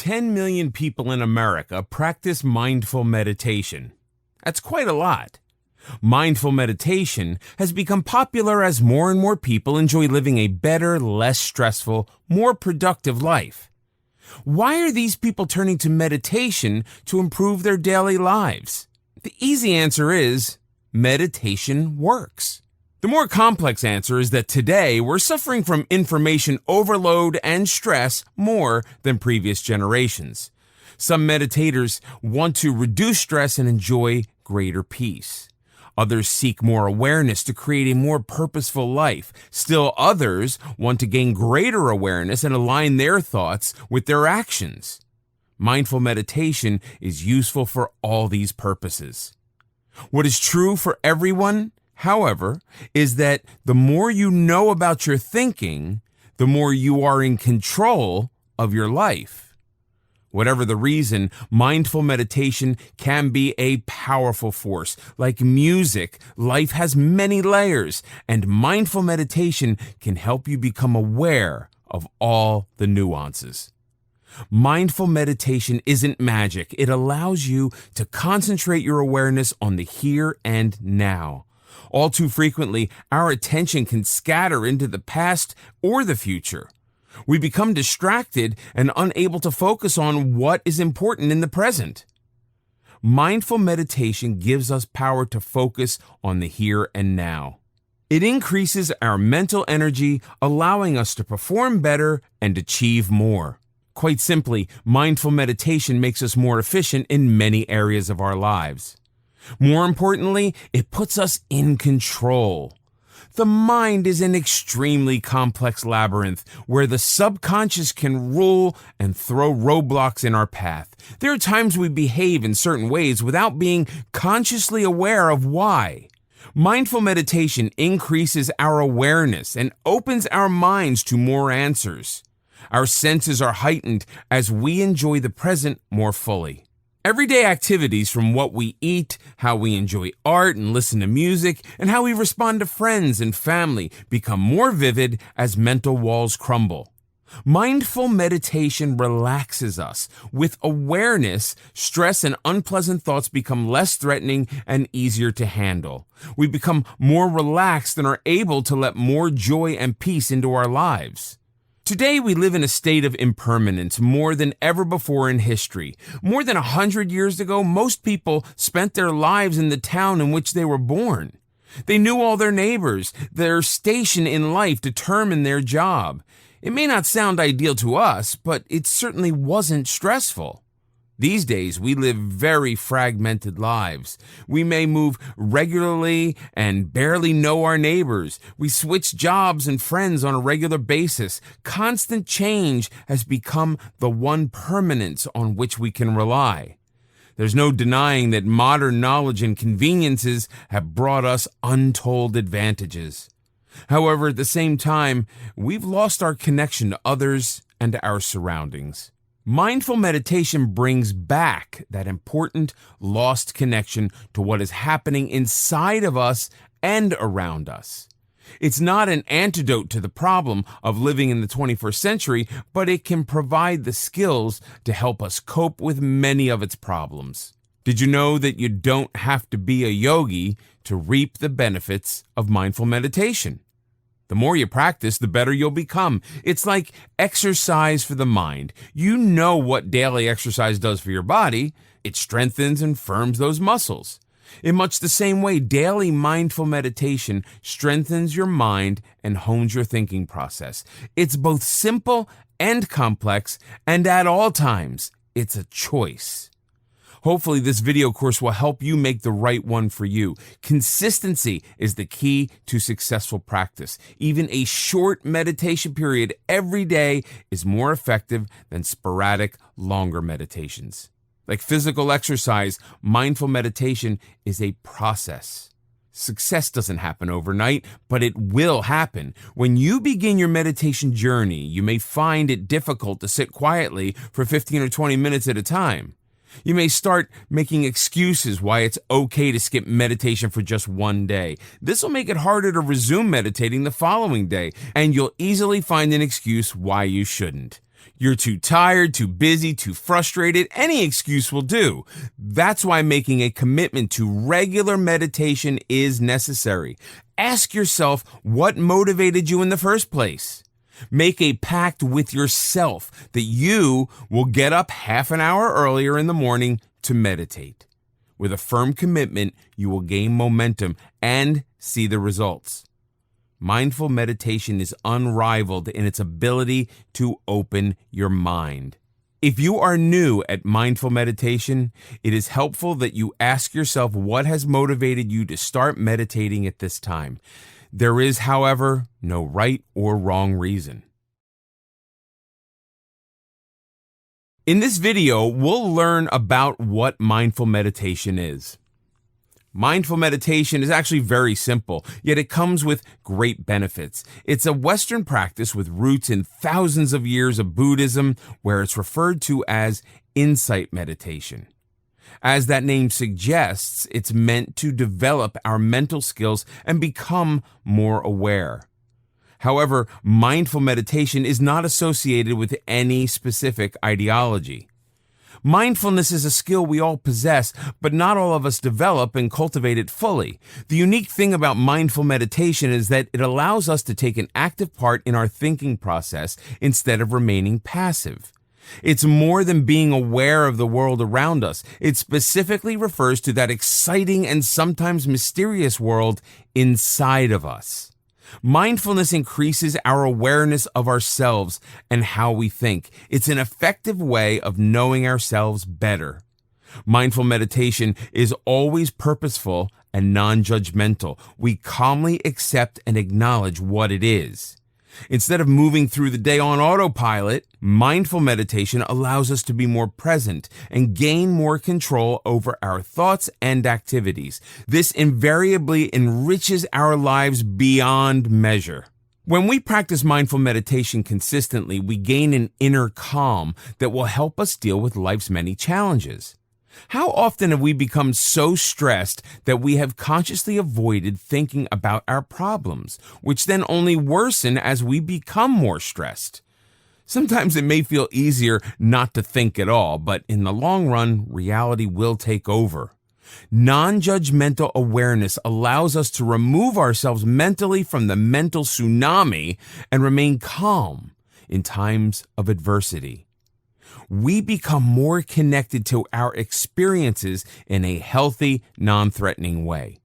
10 million people in America practice mindful meditation. That's quite a lot. Mindful meditation has become popular as more and more people enjoy living a better, less stressful, more productive life. Why are these people turning to meditation to improve their daily lives? The easy answer is meditation works. The more complex answer is that today we're suffering from information overload and stress more than previous generations. Some meditators want to reduce stress and enjoy greater peace. Others seek more awareness to create a more purposeful life. Still others want to gain greater awareness and align their thoughts with their actions. Mindful meditation is useful for all these purposes. What is true for everyone, however, is that the more you know about your thinking, the more you are in control of your life. Whatever the reason, mindful meditation can be a powerful force. Like music, life has many layers, and mindful meditation can help you become aware of all the nuances. Mindful meditation isn't magic. It allows you to concentrate your awareness on the here and now. All too frequently, our attention can scatter into the past or the future. We become distracted and unable to focus on what is important in the present. Mindful meditation gives us power to focus on the here and now. It increases our mental energy, allowing us to perform better and achieve more. Quite simply, mindful meditation makes us more efficient in many areas of our lives. More importantly, it puts us in control. The mind is an extremely complex labyrinth where the subconscious can rule and throw roadblocks in our path. There are times we behave in certain ways without being consciously aware of why. Mindful meditation increases our awareness and opens our minds to more answers. Our senses are heightened as we enjoy the present more fully. Everyday activities, from what we eat, how we enjoy art and listen to music, and how we respond to friends and family, become more vivid as mental walls crumble. Mindful meditation relaxes us. With awareness, stress and unpleasant thoughts become less threatening and easier to handle. We become more relaxed and are able to let more joy and peace into our lives. Today, we live in a state of impermanence more than ever before in history. More than 100 years ago, most people spent their lives in the town in which they were born. They knew all their neighbors. Their station in life determined their job. It may not sound ideal to us, but it certainly wasn't stressful. These days, we live very fragmented lives. We may move regularly and barely know our neighbors. We switch jobs and friends on a regular basis. Constant change has become the one permanence on which we can rely. There's no denying that modern knowledge and conveniences have brought us untold advantages. However, at the same time, we've lost our connection to others and our surroundings. Mindful meditation brings back that important lost connection to what is happening inside of us and around us. It's not an antidote to the problem of living in the 21st century, but it can provide the skills to help us cope with many of its problems. Did you know that you don't have to be a yogi to reap the benefits of mindful meditation? The more you practice, the better you'll become. It's like exercise for the mind. You know what daily exercise does for your body. It strengthens and firms those muscles. In much the same way, daily mindful meditation strengthens your mind and hones your thinking process. It's both simple and complex, and at all times, it's a choice. Hopefully, this video course will help you make the right one for you. Consistency is the key to successful practice. Even a short meditation period every day is more effective than sporadic, longer meditations. Like physical exercise, mindful meditation is a process. Success doesn't happen overnight, but it will happen. When you begin your meditation journey, you may find it difficult to sit quietly for 15 or 20 minutes at a time. You may start making excuses why it's okay to skip meditation for just one day. This will make it harder to resume meditating the following day, and you'll easily find an excuse why you shouldn't. You're too tired, too busy, too frustrated. Any excuse will do. That's why making a commitment to regular meditation is necessary. Ask yourself what motivated you in the first place. Make a pact with yourself that you will get up half an hour earlier in the morning to meditate. With a firm commitment, you will gain momentum and see the results. Mindful meditation is unrivaled in its ability to open your mind. If you are new at mindful meditation, it is helpful that you ask yourself what has motivated you to start meditating at this time. There is, however, no right or wrong reason. In this video, we'll learn about what mindful meditation is. Mindful meditation is actually very simple, yet it comes with great benefits. It's a Western practice with roots in thousands of years of Buddhism, where it's referred to as insight meditation. As that name suggests, it's meant to develop our mental skills and become more aware. However, mindful meditation is not associated with any specific ideology. Mindfulness is a skill we all possess, but not all of us develop and cultivate it fully. The unique thing about mindful meditation is that it allows us to take an active part in our thinking process instead of remaining passive. It's more than being aware of the world around us. It specifically refers to that exciting and sometimes mysterious world inside of us. Mindfulness increases our awareness of ourselves and how we think. It's an effective way of knowing ourselves better. Mindful meditation is always purposeful and non-judgmental. We calmly accept and acknowledge what it is. Instead of moving through the day on autopilot, mindful meditation allows us to be more present and gain more control over our thoughts and activities. This invariably enriches our lives beyond measure. When we practice mindful meditation consistently, we gain an inner calm that will help us deal with life's many challenges. How often have we become so stressed that we have consciously avoided thinking about our problems, which then only worsen as we become more stressed? Sometimes it may feel easier not to think at all, but in the long run, reality will take over. Non-judgmental awareness allows us to remove ourselves mentally from the mental tsunami and remain calm in times of adversity. We become more connected to our experiences in a healthy, non-threatening way.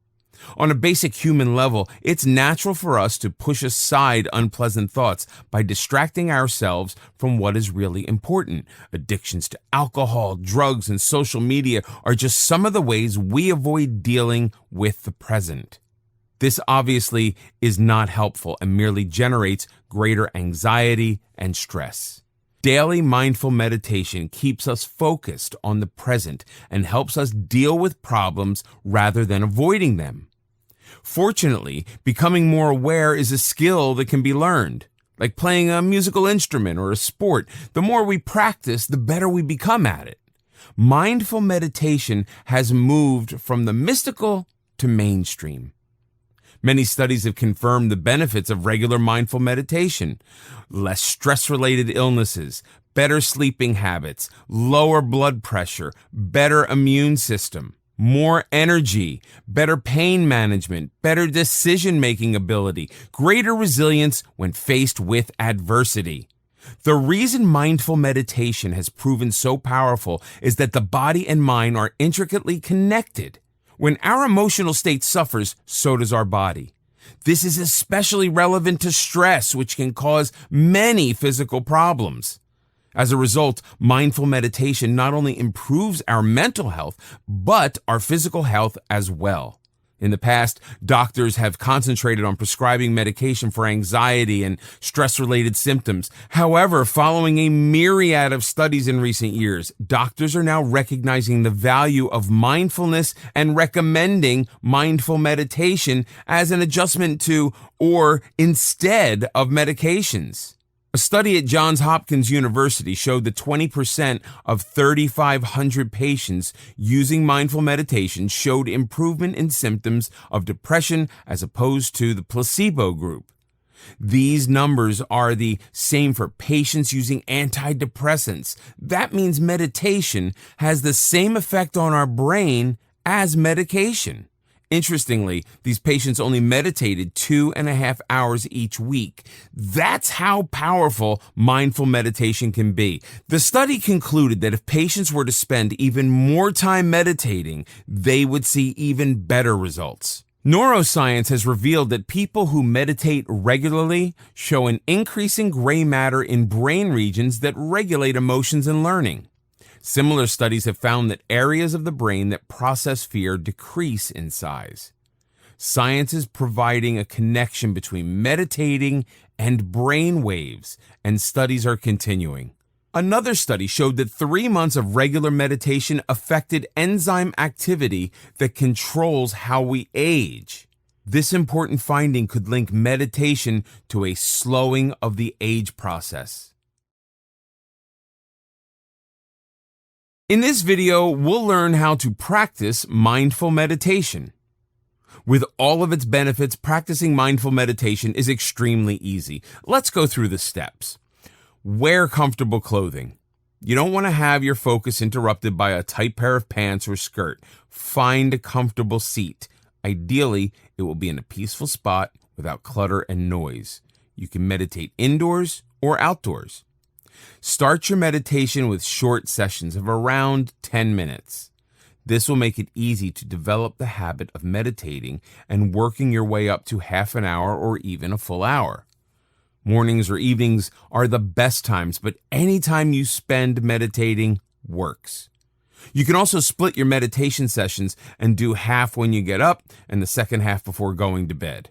On a basic human level, it's natural for us to push aside unpleasant thoughts by distracting ourselves from what is really important. Addictions to alcohol, drugs, and social media are just some of the ways we avoid dealing with the present. This obviously is not helpful and merely generates greater anxiety and stress. Daily mindful meditation keeps us focused on the present and helps us deal with problems rather than avoiding them. Fortunately, becoming more aware is a skill that can be learned. Like playing a musical instrument or a sport, the more we practice, the better we become at it. Mindful meditation has moved from the mystical to mainstream. Many studies have confirmed the benefits of regular mindful meditation. Less stress-related illnesses, better sleeping habits, lower blood pressure, better immune system, more energy, better pain management, better decision-making ability, greater resilience when faced with adversity. The reason mindful meditation has proven so powerful is that the body and mind are intricately connected. When our emotional state suffers, so does our body. This is especially relevant to stress, which can cause many physical problems. As a result, mindful meditation not only improves our mental health, but our physical health as well. In the past, doctors have concentrated on prescribing medication for anxiety and stress-related symptoms. However, following a myriad of studies in recent years, doctors are now recognizing the value of mindfulness and recommending mindful meditation as an adjustment to or instead of medications. A study at Johns Hopkins University showed that 20% of 3,500 patients using mindful meditation showed improvement in symptoms of depression as opposed to the placebo group. These numbers are the same for patients using antidepressants. That means meditation has the same effect on our brain as medication. Interestingly, these patients only meditated 2.5 hours each week. That's how powerful mindful meditation can be. The study concluded that if patients were to spend even more time meditating, they would see even better results. Neuroscience has revealed that people who meditate regularly show an increasing gray matter in brain regions that regulate emotions and learning. Similar studies have found that areas of the brain that process fear decrease in size. Science is providing a connection between meditating and brain waves, and studies are continuing. Another study showed that 3 months of regular meditation affected enzyme activity that controls how we age. This important finding could link meditation to a slowing of the age process. In this video, we'll learn how to practice mindful meditation. With all of its benefits, practicing mindful meditation is extremely easy. Let's go through the steps. Wear comfortable clothing. You don't want to have your focus interrupted by a tight pair of pants or skirt. Find a comfortable seat. Ideally, it will be in a peaceful spot without clutter and noise. You can meditate indoors or outdoors. Start your meditation with short sessions of around 10 minutes. This will make it easy to develop the habit of meditating and working your way up to half an hour or even a full hour. Mornings or evenings are the best times, but any time you spend meditating works. You can also split your meditation sessions and do half when you get up and the second half before going to bed.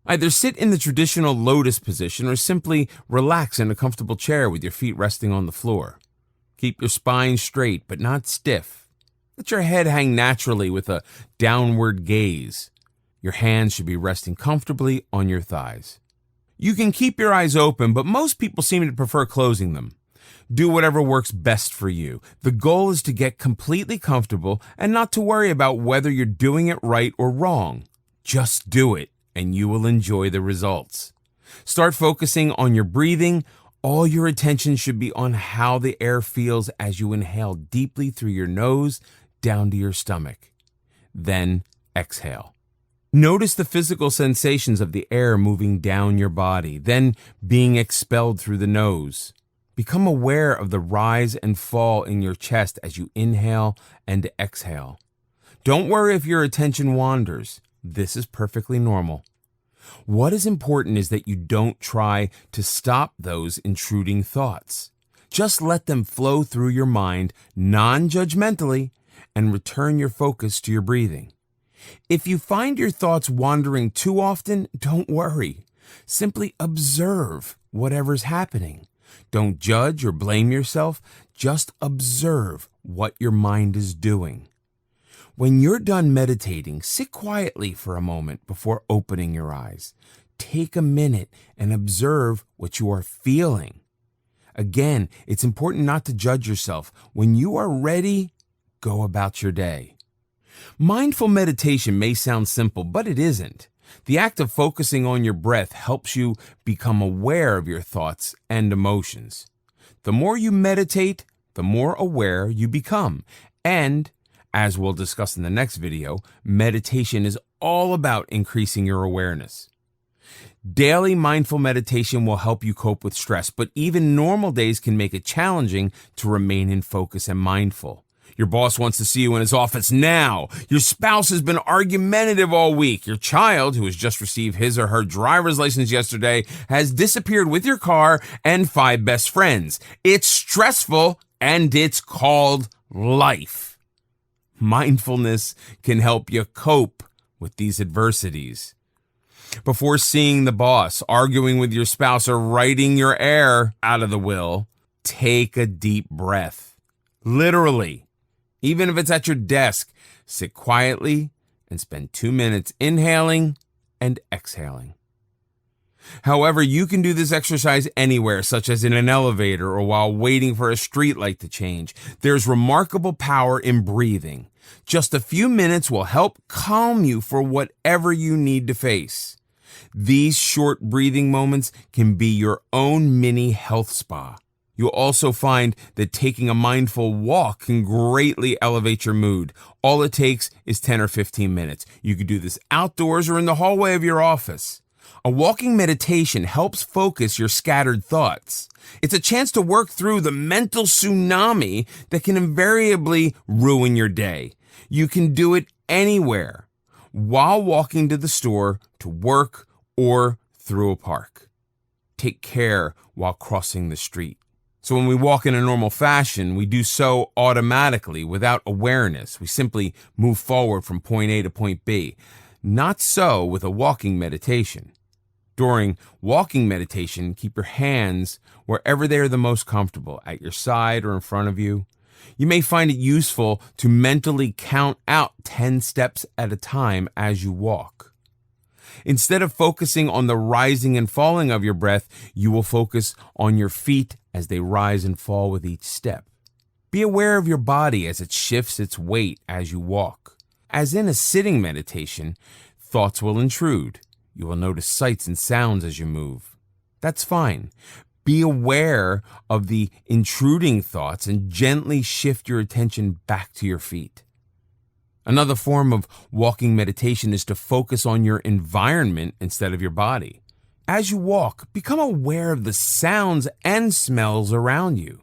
Either sit in the traditional lotus position or simply relax in a comfortable chair with your feet resting on the floor. Keep your spine straight but not stiff. Let your head hang naturally with a downward gaze. Your hands should be resting comfortably on your thighs. You can keep your eyes open, but most people seem to prefer closing them. Do whatever works best for you. The goal is to get completely comfortable and not to worry about whether you're doing it right or wrong. Just do it, and you will enjoy the results. Start focusing on your breathing. All your attention should be on how the air feels as you inhale deeply through your nose down to your stomach. Then exhale. Notice the physical sensations of the air moving down your body, then being expelled through the nose. Become aware of the rise and fall in your chest as you inhale and exhale. Don't worry if your attention wanders. This is perfectly normal. What is important is that you don't try to stop those intruding thoughts. Just let them flow through your mind non-judgmentally and return your focus to your breathing. If you find your thoughts wandering too often, don't worry. Simply observe whatever's happening. Don't judge or blame yourself. Just observe what your mind is doing. When you're done meditating, sit quietly for a moment before opening your eyes. Take a minute and observe what you are feeling. Again, it's important not to judge yourself. When you are ready, go about your day. Mindful meditation may sound simple, but it isn't. The act of focusing on your breath helps you become aware of your thoughts and emotions. The more you meditate, the more aware you become. And, as we'll discuss in the next video, meditation is all about increasing your awareness. Daily mindful meditation will help you cope with stress, but even normal days can make it challenging to remain in focus and mindful. Your boss wants to see you in his office now. Your spouse has been argumentative all week. Your child, who has just received his or her driver's license yesterday, has disappeared with your car and 5 best friends. It's stressful, and it's called life. Mindfulness can help you cope with these adversities. Before seeing the boss, arguing with your spouse, or writing your heir out of the will, take a deep breath. Literally. Even if it's at your desk, sit quietly and spend 2 minutes inhaling and exhaling. However, you can do this exercise anywhere, such as in an elevator or while waiting for a street light to change. There's remarkable power in breathing. Just a few minutes will help calm you for whatever you need to face. These short breathing moments can be your own mini health spa. You'll also find that taking a mindful walk can greatly elevate your mood. All it takes is 10 or 15 minutes. You could do this outdoors or in the hallway of your office. A walking meditation helps focus your scattered thoughts. It's a chance to work through the mental tsunami that can invariably ruin your day. You can do it anywhere, while walking to the store, to work, or through a park. Take care while crossing the street. So when we walk in a normal fashion, we do so automatically without awareness. We simply move forward from point A to point B. Not so with a walking meditation. During walking meditation, keep your hands wherever they are the most comfortable, at your side or in front of you. You may find it useful to mentally count out 10 steps at a time as you walk. Instead of focusing on the rising and falling of your breath, you will focus on your feet as they rise and fall with each step. Be aware of your body as it shifts its weight as you walk. As in a sitting meditation, thoughts will intrude. You will notice sights and sounds as you move. That's fine. Be aware of the intruding thoughts and gently shift your attention back to your feet. Another form of walking meditation is to focus on your environment instead of your body. As you walk, become aware of the sounds and smells around you.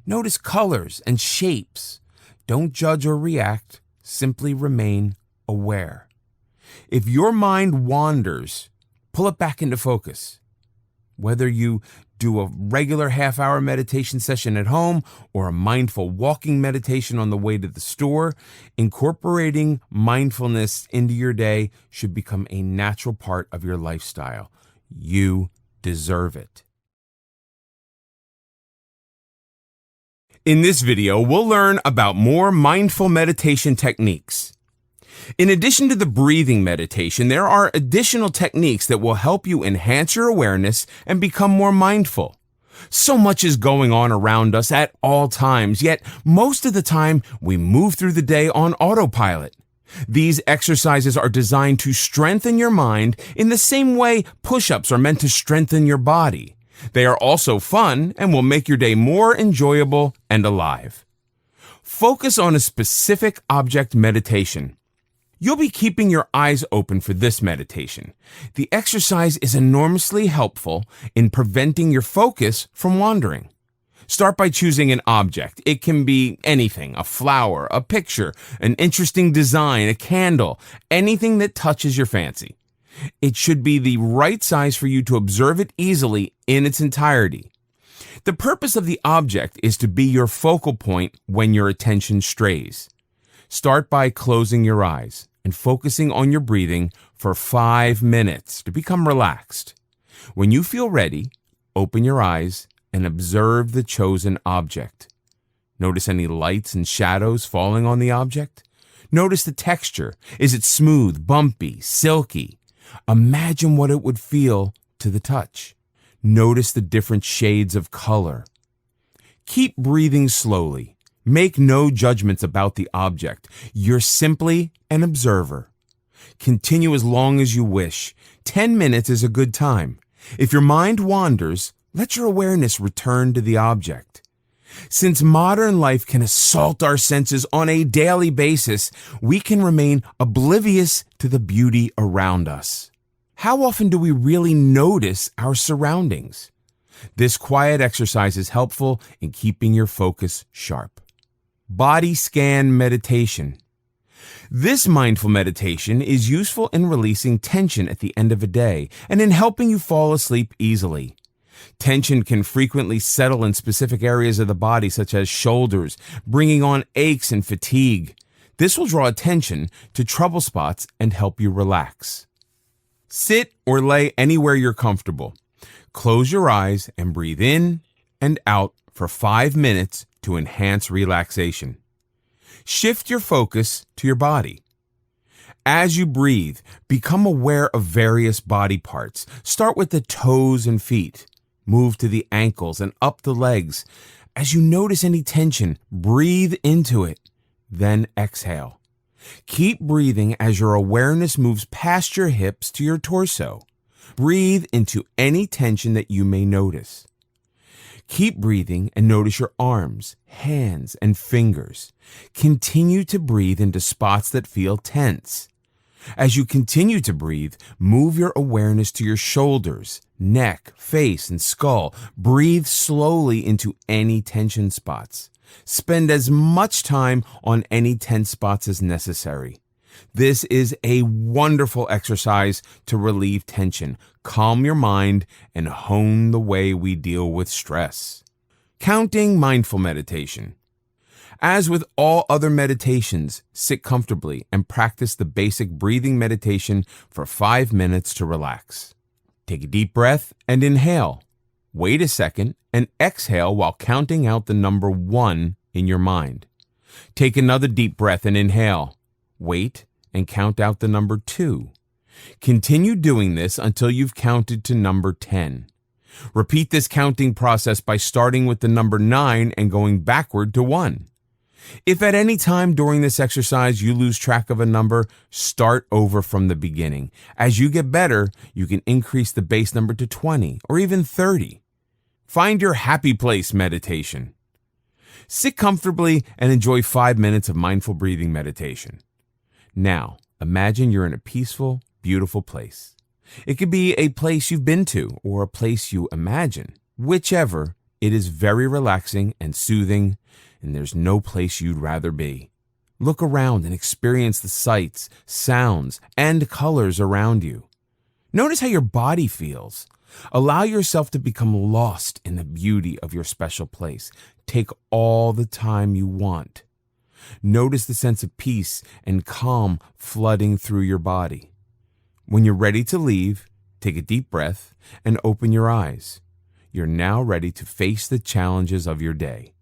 Notice colors and shapes. Don't judge or react. Simply remain aware. If your mind wanders, pull it back into focus. Whether you do a regular half-hour meditation session at home or a mindful walking meditation on the way to the store, incorporating mindfulness into your day should become a natural part of your lifestyle. You deserve it. In this video, we'll learn about more mindful meditation techniques. In addition to the breathing meditation, there are additional techniques that will help you enhance your awareness and become more mindful. So much is going on around us at all times, yet most of the time we move through the day on autopilot. These exercises are designed to strengthen your mind in the same way push-ups are meant to strengthen your body. They are also fun and will make your day more enjoyable and alive. Focus on a specific object meditation. You'll be keeping your eyes open for this meditation. The exercise is enormously helpful in preventing your focus from wandering. Start by choosing an object. It can be anything, a flower, a picture, an interesting design, a candle, anything that touches your fancy. It should be the right size for you to observe it easily in its entirety. The purpose of the object is to be your focal point when your attention strays. Start by closing your eyes and focusing on your breathing for 5 minutes to become relaxed. When you feel ready, open your eyes and observe the chosen object. Notice any lights and shadows falling on the object. Notice the texture. Is it smooth, bumpy, silky? Imagine what it would feel to the touch. Notice the different shades of color. Keep breathing slowly. Make no judgments about the object. You're simply an observer. Continue as long as you wish. 10 minutes is a good time. If your mind wanders, let your awareness return to the object. Since modern life can assault our senses on a daily basis, we can remain oblivious to the beauty around us. How often do we really notice our surroundings? This quiet exercise is helpful in keeping your focus sharp. Body scan meditation. This mindful meditation is useful in releasing tension at the end of a day and in helping you fall asleep easily. Tension can frequently settle in specific areas of the body, such as shoulders, bringing on aches and fatigue. This will draw attention to trouble spots and help you relax. Sit or lay anywhere you're comfortable. Close your eyes and breathe in and out for 5 minutes to enhance relaxation. Shift your focus to your body. As you breathe, become aware of various body parts. Start with the toes and feet. Move to the ankles and up the legs. As you notice any tension, breathe into it, then exhale. Keep breathing as your awareness moves past your hips to your torso. Breathe into any tension that you may notice. Keep breathing and notice your arms, hands, and fingers. Continue to breathe into spots that feel tense. As you continue to breathe, move your awareness to your shoulders, neck, face, and skull. Breathe slowly into any tension spots. Spend as much time on any tense spots as necessary. This is a wonderful exercise to relieve tension, calm your mind, and hone the way we deal with stress. Counting mindful meditation. As with all other meditations, sit comfortably and practice the basic breathing meditation for 5 minutes to relax. Take a deep breath and inhale. Wait a second and exhale while counting out the number 1 in your mind. Take another deep breath and inhale. Wait and count out the number 2. Continue doing this until you've counted to number 10. Repeat this counting process by starting with the number 9 and going backward to 1. If at any time during this exercise you lose track of a number, start over from the beginning. As you get better, you can increase the base number to 20 or even 30. Find your happy place meditation. Sit comfortably and enjoy 5 minutes of mindful breathing meditation. Now, imagine you're in a peaceful, beautiful place. It could be a place you've been to or a place you imagine. Whichever, it is very relaxing and soothing, and there's no place you'd rather be. Look around and experience the sights, sounds, and colors around you. Notice how your body feels. Allow yourself to become lost in the beauty of your special place. Take all the time you want. Notice the sense of peace and calm flooding through your body. When you're ready to leave, take a deep breath and open your eyes. You're now ready to face the challenges of your day.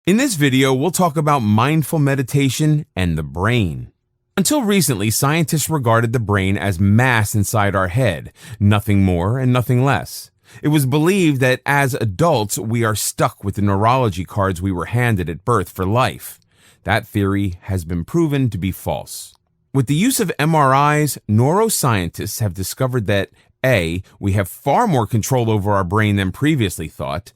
In this video, we'll talk about mindful meditation and the brain. Until recently, scientists regarded the brain as mass inside our head, nothing more and nothing less. It was believed that as adults, we are stuck with the neurology cards we were handed at birth for life. That theory has been proven to be false. With the use of MRIs, neuroscientists have discovered that A, we have far more control over our brain than previously thought,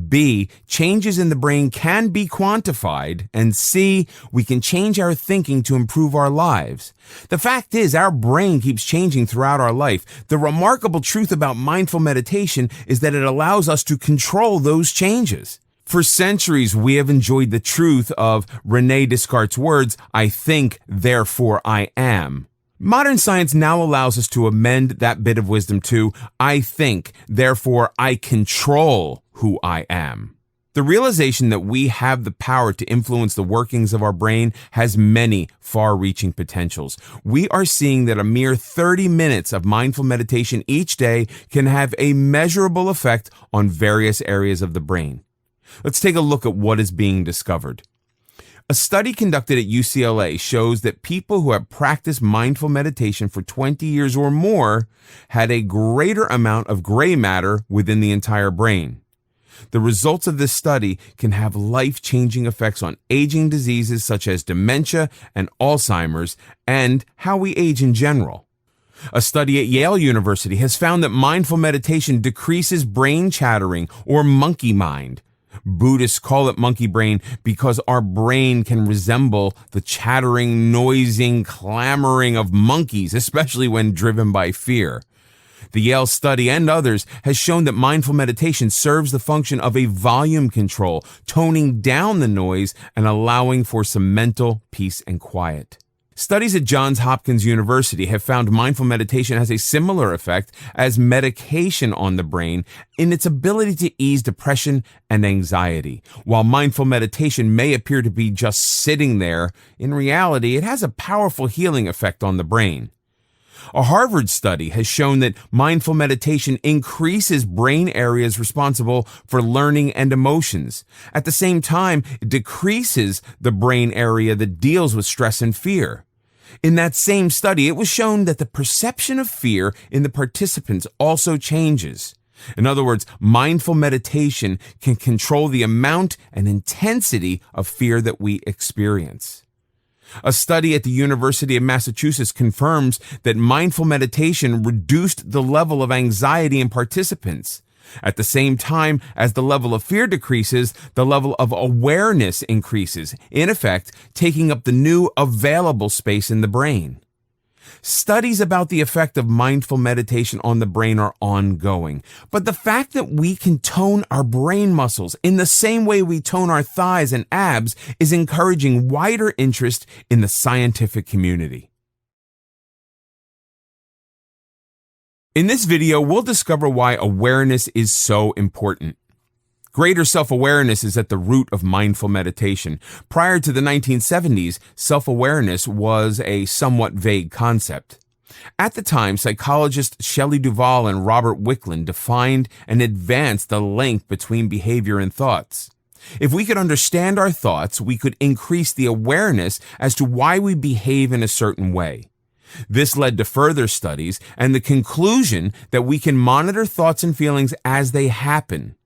B, changes in the brain can be quantified, and C, we can change our thinking to improve our lives. The fact is, our brain keeps changing throughout our life. The remarkable truth about mindful meditation is that it allows us to control those changes. For centuries, we have enjoyed the truth of René Descartes' words, "I think, therefore I am." Modern science now allows us to amend that bit of wisdom to, "I think, therefore I control who I am." The realization that we have the power to influence the workings of our brain has many far-reaching potentials. We are seeing that a mere 30 minutes of mindful meditation each day can have a measurable effect on various areas of the brain. Let's take a look at what is being discovered. A study conducted at UCLA shows that people who have practiced mindful meditation for 20 years or more had a greater amount of gray matter within the entire brain. The results of this study can have life-changing effects on aging diseases such as dementia and Alzheimer's, and how we age in general. A study at Yale University has found that mindful meditation decreases brain chattering or monkey mind. Buddhists call it monkey brain because our brain can resemble the chattering, noising, clamoring of monkeys, especially when driven by fear. The Yale study and others has shown that mindful meditation serves the function of a volume control, toning down the noise and allowing for some mental peace and quiet. Studies at Johns Hopkins University have found mindful meditation has a similar effect as medication on the brain in its ability to ease depression and anxiety. While mindful meditation may appear to be just sitting there, in reality, it has a powerful healing effect on the brain. A Harvard study has shown that mindful meditation increases brain areas responsible for learning and emotions. At the same time, it decreases the brain area that deals with stress and fear. In that same study, it was shown that the perception of fear in the participants also changes. In other words, mindful meditation can control the amount and intensity of fear that we experience. A study at the University of Massachusetts confirms that mindful meditation reduced the level of anxiety in participants. At the same time as the level of fear decreases, the level of awareness increases, in effect, taking up the new available space in the brain. Studies about the effect of mindful meditation on the brain are ongoing, but the fact that we can tone our brain muscles in the same way we tone our thighs and abs is encouraging wider interest in the scientific community. In this video, we'll discover why awareness is so important. Greater self-awareness is at the root of mindful meditation. Prior to the 1970s, self-awareness was a somewhat vague concept. At the time, psychologists Shelley Duvall and Robert Wicklund defined and advanced the link between behavior and thoughts. If we could understand our thoughts, we could increase the awareness as to why we behave in a certain way. This led to further studies and the conclusion that we can monitor thoughts and feelings as they happen.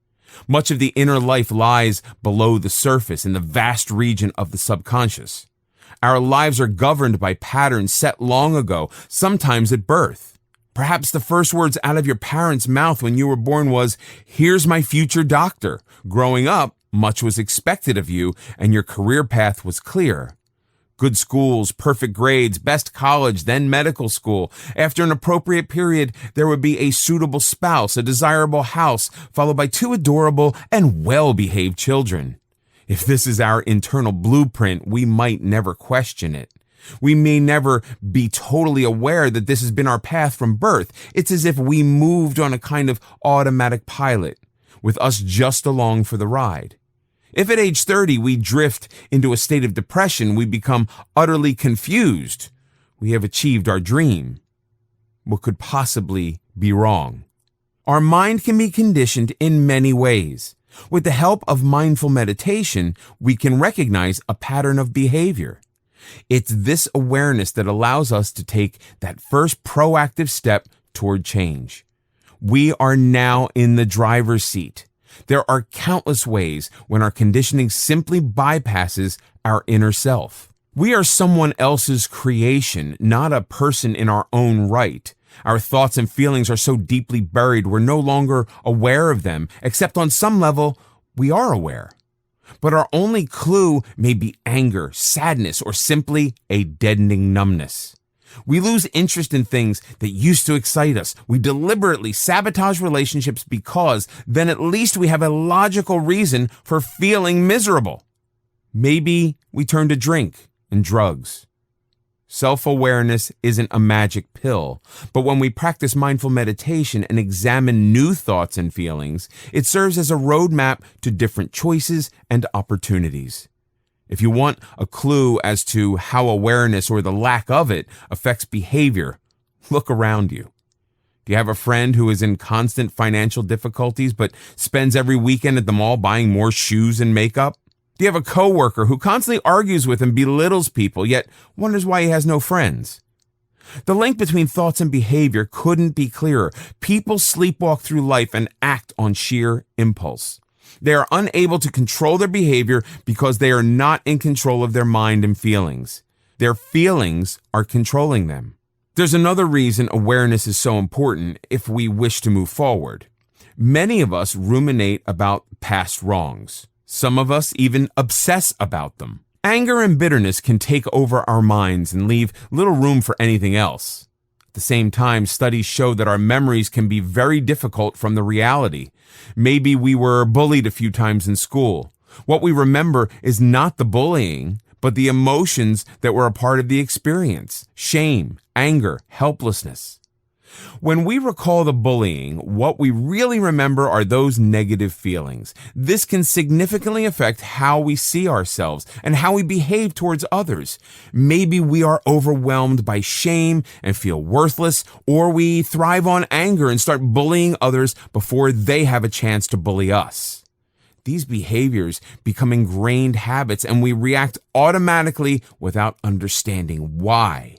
Much of the inner life lies below the surface in the vast region of the subconscious. Our lives are governed by patterns set long ago, sometimes at birth. Perhaps the first words out of your parents' mouth when you were born was, "Here's my future doctor." Growing up, much was expected of you, and your career path was clear. Good schools, perfect grades, best college, then medical school. After an appropriate period, there would be a suitable spouse, a desirable house, followed by 2 adorable and well-behaved children. If this is our internal blueprint, we might never question it. We may never be totally aware that this has been our path from birth. It's as if we moved on a kind of automatic pilot, with us just along for the ride. If at age 30 we drift into a state of depression, we become utterly confused. We have achieved our dream. What could possibly be wrong? Our mind can be conditioned in many ways. With the help of mindful meditation, we can recognize a pattern of behavior. It's this awareness that allows us to take that first proactive step toward change. We are now in the driver's seat. There are countless ways when our conditioning simply bypasses our inner self. We are someone else's creation, not a person in our own right. Our thoughts and feelings are so deeply buried we're no longer aware of them, except on some level, we are aware. But our only clue may be anger, sadness, or simply a deadening numbness. We lose interest in things that used to excite us. We deliberately sabotage relationships because then at least we have a logical reason for feeling miserable. Maybe we turn to drink and drugs. Self-awareness isn't a magic pill, but when we practice mindful meditation and examine new thoughts and feelings, it serves as a roadmap to different choices and opportunities. If you want a clue as to how awareness or the lack of it affects behavior, look around you. Do you have a friend who is in constant financial difficulties but spends every weekend at the mall buying more shoes and makeup? Do you have a coworker who constantly argues with and belittles people yet wonders why he has no friends? The link between thoughts and behavior couldn't be clearer. People sleepwalk through life and act on sheer impulse. They are unable to control their behavior because they are not in control of their mind and feelings. Their feelings are controlling them. There's another reason awareness is so important if we wish to move forward. Many of us ruminate about past wrongs. Some of us even obsess about them. Anger and bitterness can take over our minds and leave little room for anything else. At the same time, studies show that our memories can be very difficult from the reality. Maybe we were bullied a few times in school. What we remember is not the bullying, but the emotions that were a part of the experience: shame, anger, helplessness. When we recall the bullying, what we really remember are those negative feelings. This can significantly affect how we see ourselves and how we behave towards others. Maybe we are overwhelmed by shame and feel worthless, or we thrive on anger and start bullying others before they have a chance to bully us. These behaviors become ingrained habits, and we react automatically without understanding why.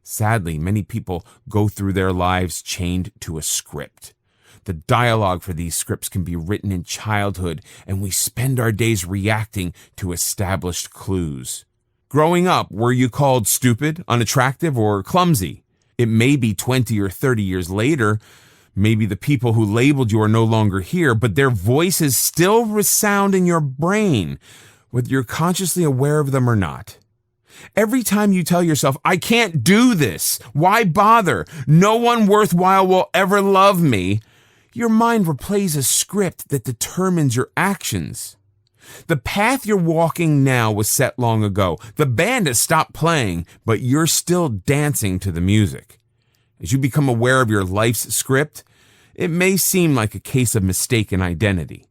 Sadly, many people go through their lives chained to a script. The dialogue for these scripts can be written in childhood, and we spend our days reacting to established clues. Growing up, were you called stupid, unattractive, or clumsy? It may be 20 or 30 years later. Maybe the people who labeled you are no longer here, but their voices still resound in your brain, whether you're consciously aware of them or not. Every time you tell yourself, I can't do this, why bother? No one worthwhile will ever love me. Your mind replays a script that determines your actions. The path you're walking now was set long ago. The band has stopped playing, but you're still dancing to the music. As you become aware of your life's script, it may seem like a case of mistaken identity.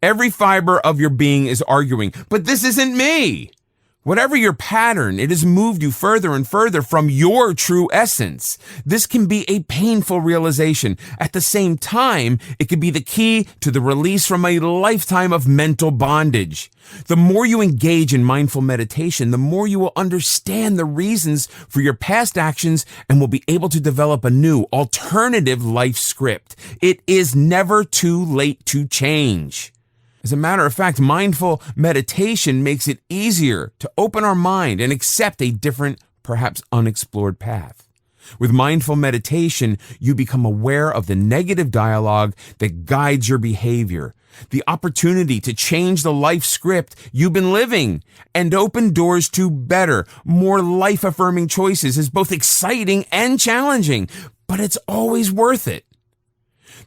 Every fiber of your being is arguing, but this isn't me. Whatever your pattern, it has moved you further and further from your true essence. This can be a painful realization. At the same time, it can be the key to the release from a lifetime of mental bondage. The more you engage in mindful meditation, the more you will understand the reasons for your past actions and will be able to develop a new, alternative life script. It is never too late to change. As a matter of fact, mindful meditation makes it easier to open our mind and accept a different, perhaps unexplored path. With mindful meditation, you become aware of the negative dialogue that guides your behavior, the opportunity to change the life script you've been living, and open doors to better, more life-affirming choices is both exciting and challenging, but it's always worth it.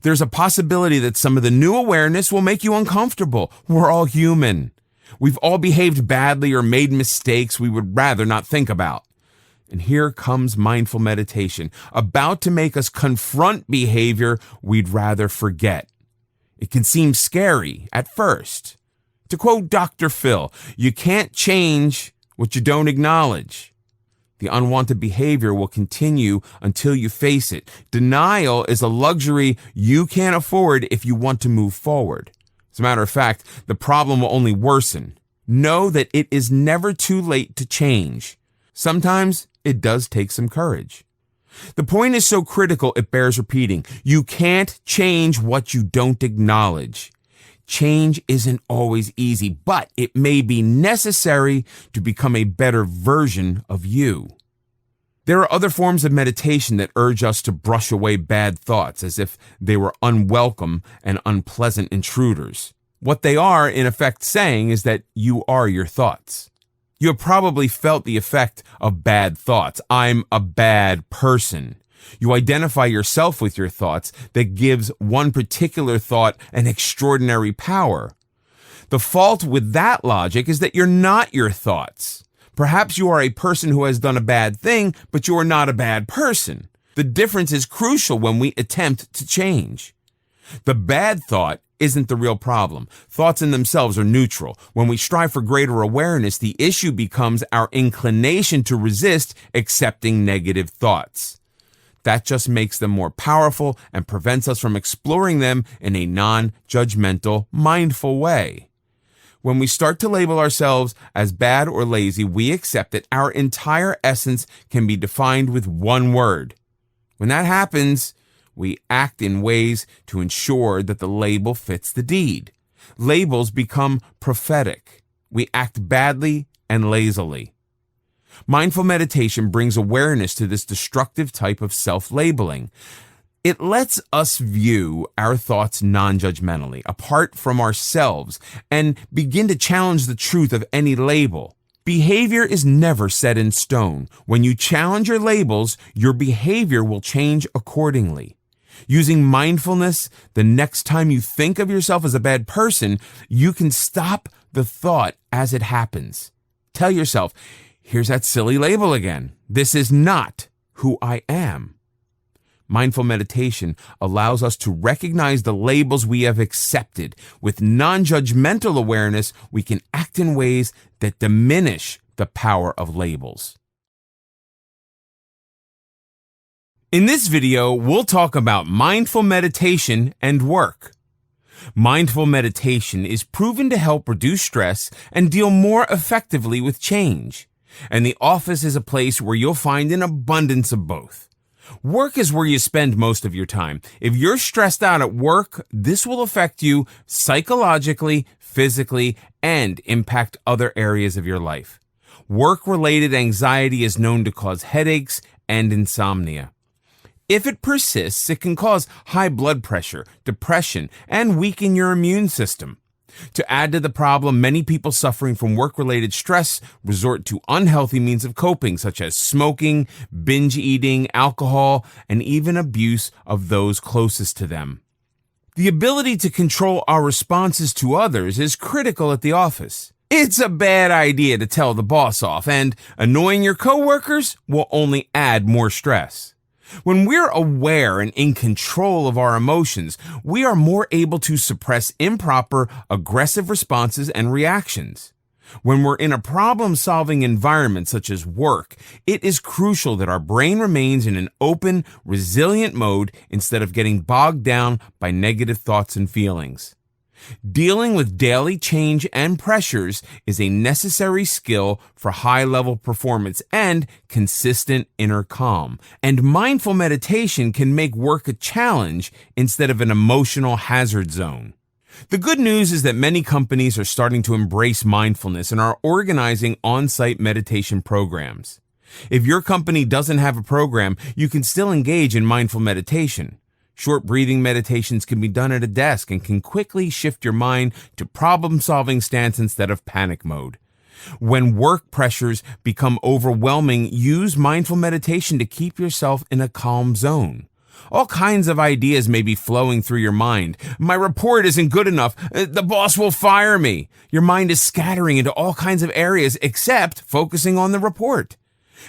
There's a possibility that some of the new awareness will make you uncomfortable. We're all human. We've all behaved badly or made mistakes we would rather not think about. And here comes mindful meditation, about to make us confront behavior we'd rather forget. It can seem scary at first. To quote Dr. Phil, you can't change what you don't acknowledge. The unwanted behavior will continue until you face it. Denial is a luxury you can't afford if you want to move forward. As a matter of fact, the problem will only worsen. Know that it is never too late to change. Sometimes it does take some courage. The point is so critical it bears repeating. You can't change what you don't acknowledge. Change isn't always easy, but it may be necessary to become a better version of you. There are other forms of meditation that urge us to brush away bad thoughts as if they were unwelcome and unpleasant intruders. What they are, in effect, saying is that you are your thoughts. You have probably felt the effect of bad thoughts. I'm a bad person. You identify yourself with your thoughts that gives one particular thought an extraordinary power. The fault with that logic is that you're not your thoughts. Perhaps you are a person who has done a bad thing, but you are not a bad person. The difference is crucial when we attempt to change. The bad thought isn't the real problem. Thoughts in themselves are neutral. When we strive for greater awareness, the issue becomes our inclination to resist accepting negative thoughts. That just makes them more powerful and prevents us from exploring them in a non-judgmental, mindful way. When we start to label ourselves as bad or lazy, we accept that our entire essence can be defined with one word. When that happens, we act in ways to ensure that the label fits the deed. Labels become prophetic. We act badly and lazily. Mindful meditation brings awareness to this destructive type of self-labeling. It lets us view our thoughts non-judgmentally, apart from ourselves, and begin to challenge the truth of any label. Behavior is never set in stone. When you challenge your labels, your behavior will change accordingly. Using mindfulness, the next time you think of yourself as a bad person, you can stop the thought as it happens. Tell yourself, here's that silly label again. This is not who I am. Mindful meditation allows us to recognize the labels we have accepted. With non-judgmental awareness, we can act in ways that diminish the power of labels. In this video, we'll talk about mindful meditation and work. Mindful meditation is proven to help reduce stress and deal more effectively with change. And the office is a place where you'll find an abundance of both. Work is where you spend most of your time. If you're stressed out at work, this will affect you psychologically, physically, and impact other areas of your life. Work-related anxiety is known to cause headaches and insomnia. If it persists, it can cause high blood pressure, depression, and weaken your immune system. To add to the problem, many people suffering from work-related stress resort to unhealthy means of coping, such as smoking, binge eating, alcohol, and even abuse of those closest to them. The ability to control our responses to others is critical at the office. It's a bad idea to tell the boss off, and annoying your coworkers will only add more stress. When we're aware and in control of our emotions, we are more able to suppress improper, aggressive responses and reactions. When we're in a problem-solving environment such as work, it is crucial that our brain remains in an open, resilient mode instead of getting bogged down by negative thoughts and feelings. Dealing with daily change and pressures is a necessary skill for high-level performance and consistent inner calm. And mindful meditation can make work a challenge instead of an emotional hazard zone. The good news is that many companies are starting to embrace mindfulness and are organizing on-site meditation programs. If your company doesn't have a program, you can still engage in mindful meditation. Short breathing meditations can be done at a desk and can quickly shift your mind to problem-solving stance instead of panic mode. When work pressures become overwhelming, use mindful meditation to keep yourself in a calm zone. All kinds of ideas may be flowing through your mind. My report isn't good enough. The boss will fire me. Your mind is scattering into all kinds of areas except focusing on the report.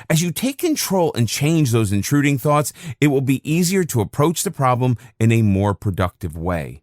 As you take control and change those intruding thoughts, it will be easier to approach the problem in a more productive way.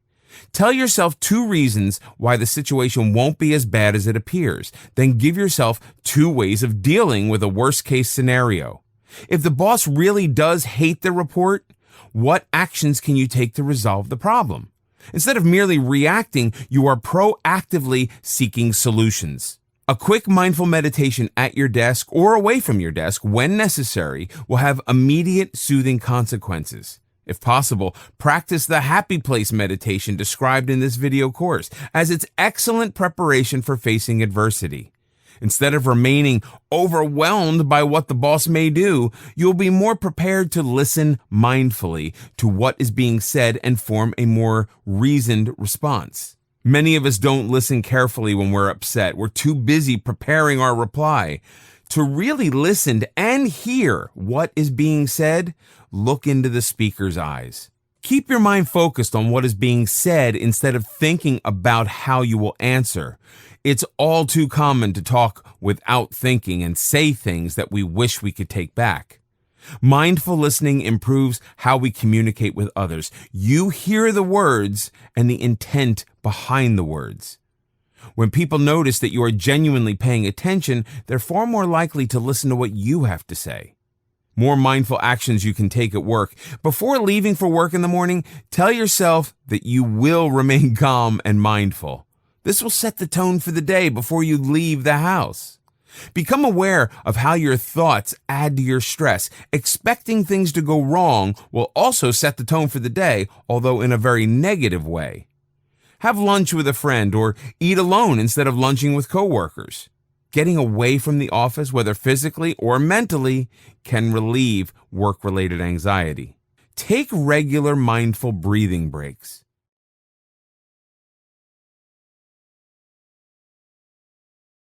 Tell yourself 2 reasons why the situation won't be as bad as it appears. Then give yourself 2 ways of dealing with a worst-case scenario. If the boss really does hate the report, what actions can you take to resolve the problem? Instead of merely reacting, you are proactively seeking solutions. A quick mindful meditation at your desk or away from your desk when necessary will have immediate soothing consequences. If possible, practice the happy place meditation described in this video course, as it's excellent preparation for facing adversity. Instead of remaining overwhelmed by what the boss may do, you'll be more prepared to listen mindfully to what is being said and form a more reasoned response. Many of us don't listen carefully when we're upset. We're too busy preparing our reply. To really listen and hear what is being said, look into the speaker's eyes. Keep your mind focused on what is being said instead of thinking about how you will answer. It's all too common to talk without thinking and say things that we wish we could take back. Mindful listening improves how we communicate with others. You hear the words and the intent behind the words. When people notice that you are genuinely paying attention, they're far more likely to listen to what you have to say. More mindful actions you can take at work. Before leaving for work in the morning, tell yourself that you will remain calm and mindful. This will set the tone for the day before you leave the house. Become aware of how your thoughts add to your stress. Expecting things to go wrong will also set the tone for the day, although in a very negative way. Have lunch with a friend or eat alone instead of lunching with coworkers. Getting away from the office, whether physically or mentally, can relieve work-related anxiety. Take regular mindful breathing breaks.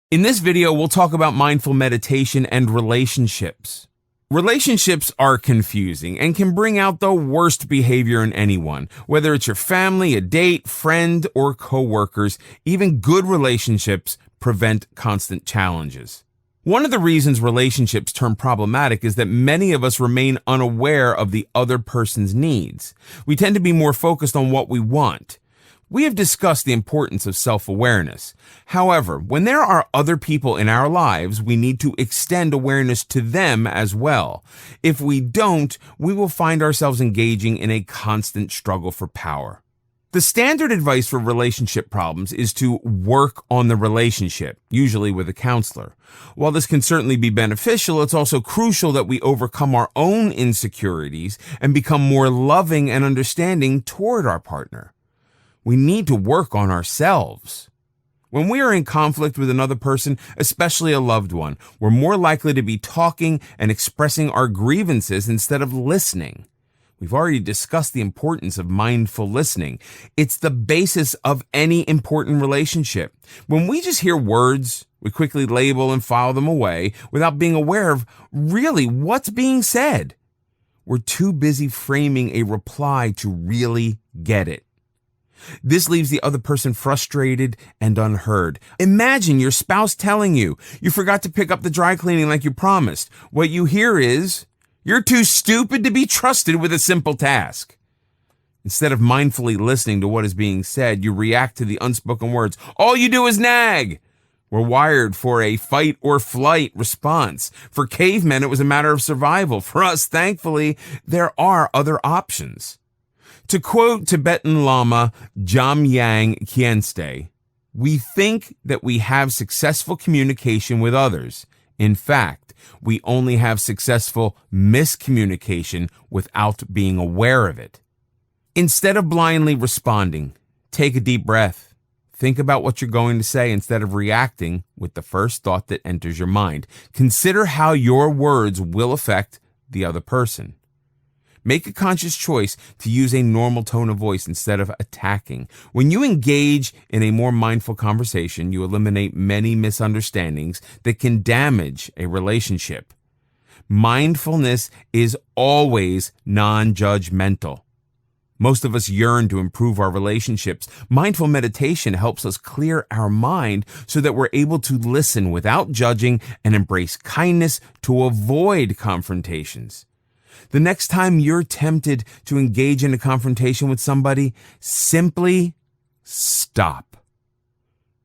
In this video, we'll talk about mindful meditation and relationships. Relationships are confusing and can bring out the worst behavior in anyone, whether it's your family, a date, friend, or coworkers. Even good relationships prevent constant challenges. One of the reasons relationships turn problematic is that many of us remain unaware of the other person's needs. We tend to be more focused on what we want. We have discussed the importance of self-awareness. However, when there are other people in our lives, we need to extend awareness to them as well. If we don't, we will find ourselves engaging in a constant struggle for power. The standard advice for relationship problems is to work on the relationship, usually with a counselor. While this can certainly be beneficial, it's also crucial that we overcome our own insecurities and become more loving and understanding toward our partner. We need to work on ourselves. When we are in conflict with another person, especially a loved one, we're more likely to be talking and expressing our grievances instead of listening. We've already discussed the importance of mindful listening. It's the basis of any important relationship. When we just hear words, we quickly label and file them away without being aware of really what's being said. We're too busy framing a reply to really get it. This leaves the other person frustrated and unheard. Imagine your spouse telling you forgot to pick up the dry cleaning like you promised. What you hear is, "You're too stupid to be trusted with a simple task." Instead of mindfully listening to what is being said, you react to the unspoken words. All you do is nag. We're wired for a fight or flight response. For cavemen, it was a matter of survival. For us, thankfully, there are other options. To quote Tibetan Lama Jamyang Khyentse, we think that we have successful communication with others. In fact, we only have successful miscommunication without being aware of it. Instead of blindly responding, take a deep breath. Think about what you're going to say instead of reacting with the first thought that enters your mind. Consider how your words will affect the other person. Make a conscious choice to use a normal tone of voice instead of attacking. When you engage in a more mindful conversation, you eliminate many misunderstandings that can damage a relationship. Mindfulness is always non-judgmental. Most of us yearn to improve our relationships. Mindful meditation helps us clear our mind so that we're able to listen without judging and embrace kindness to avoid confrontations. The next time you're tempted to engage in a confrontation with somebody, simply stop.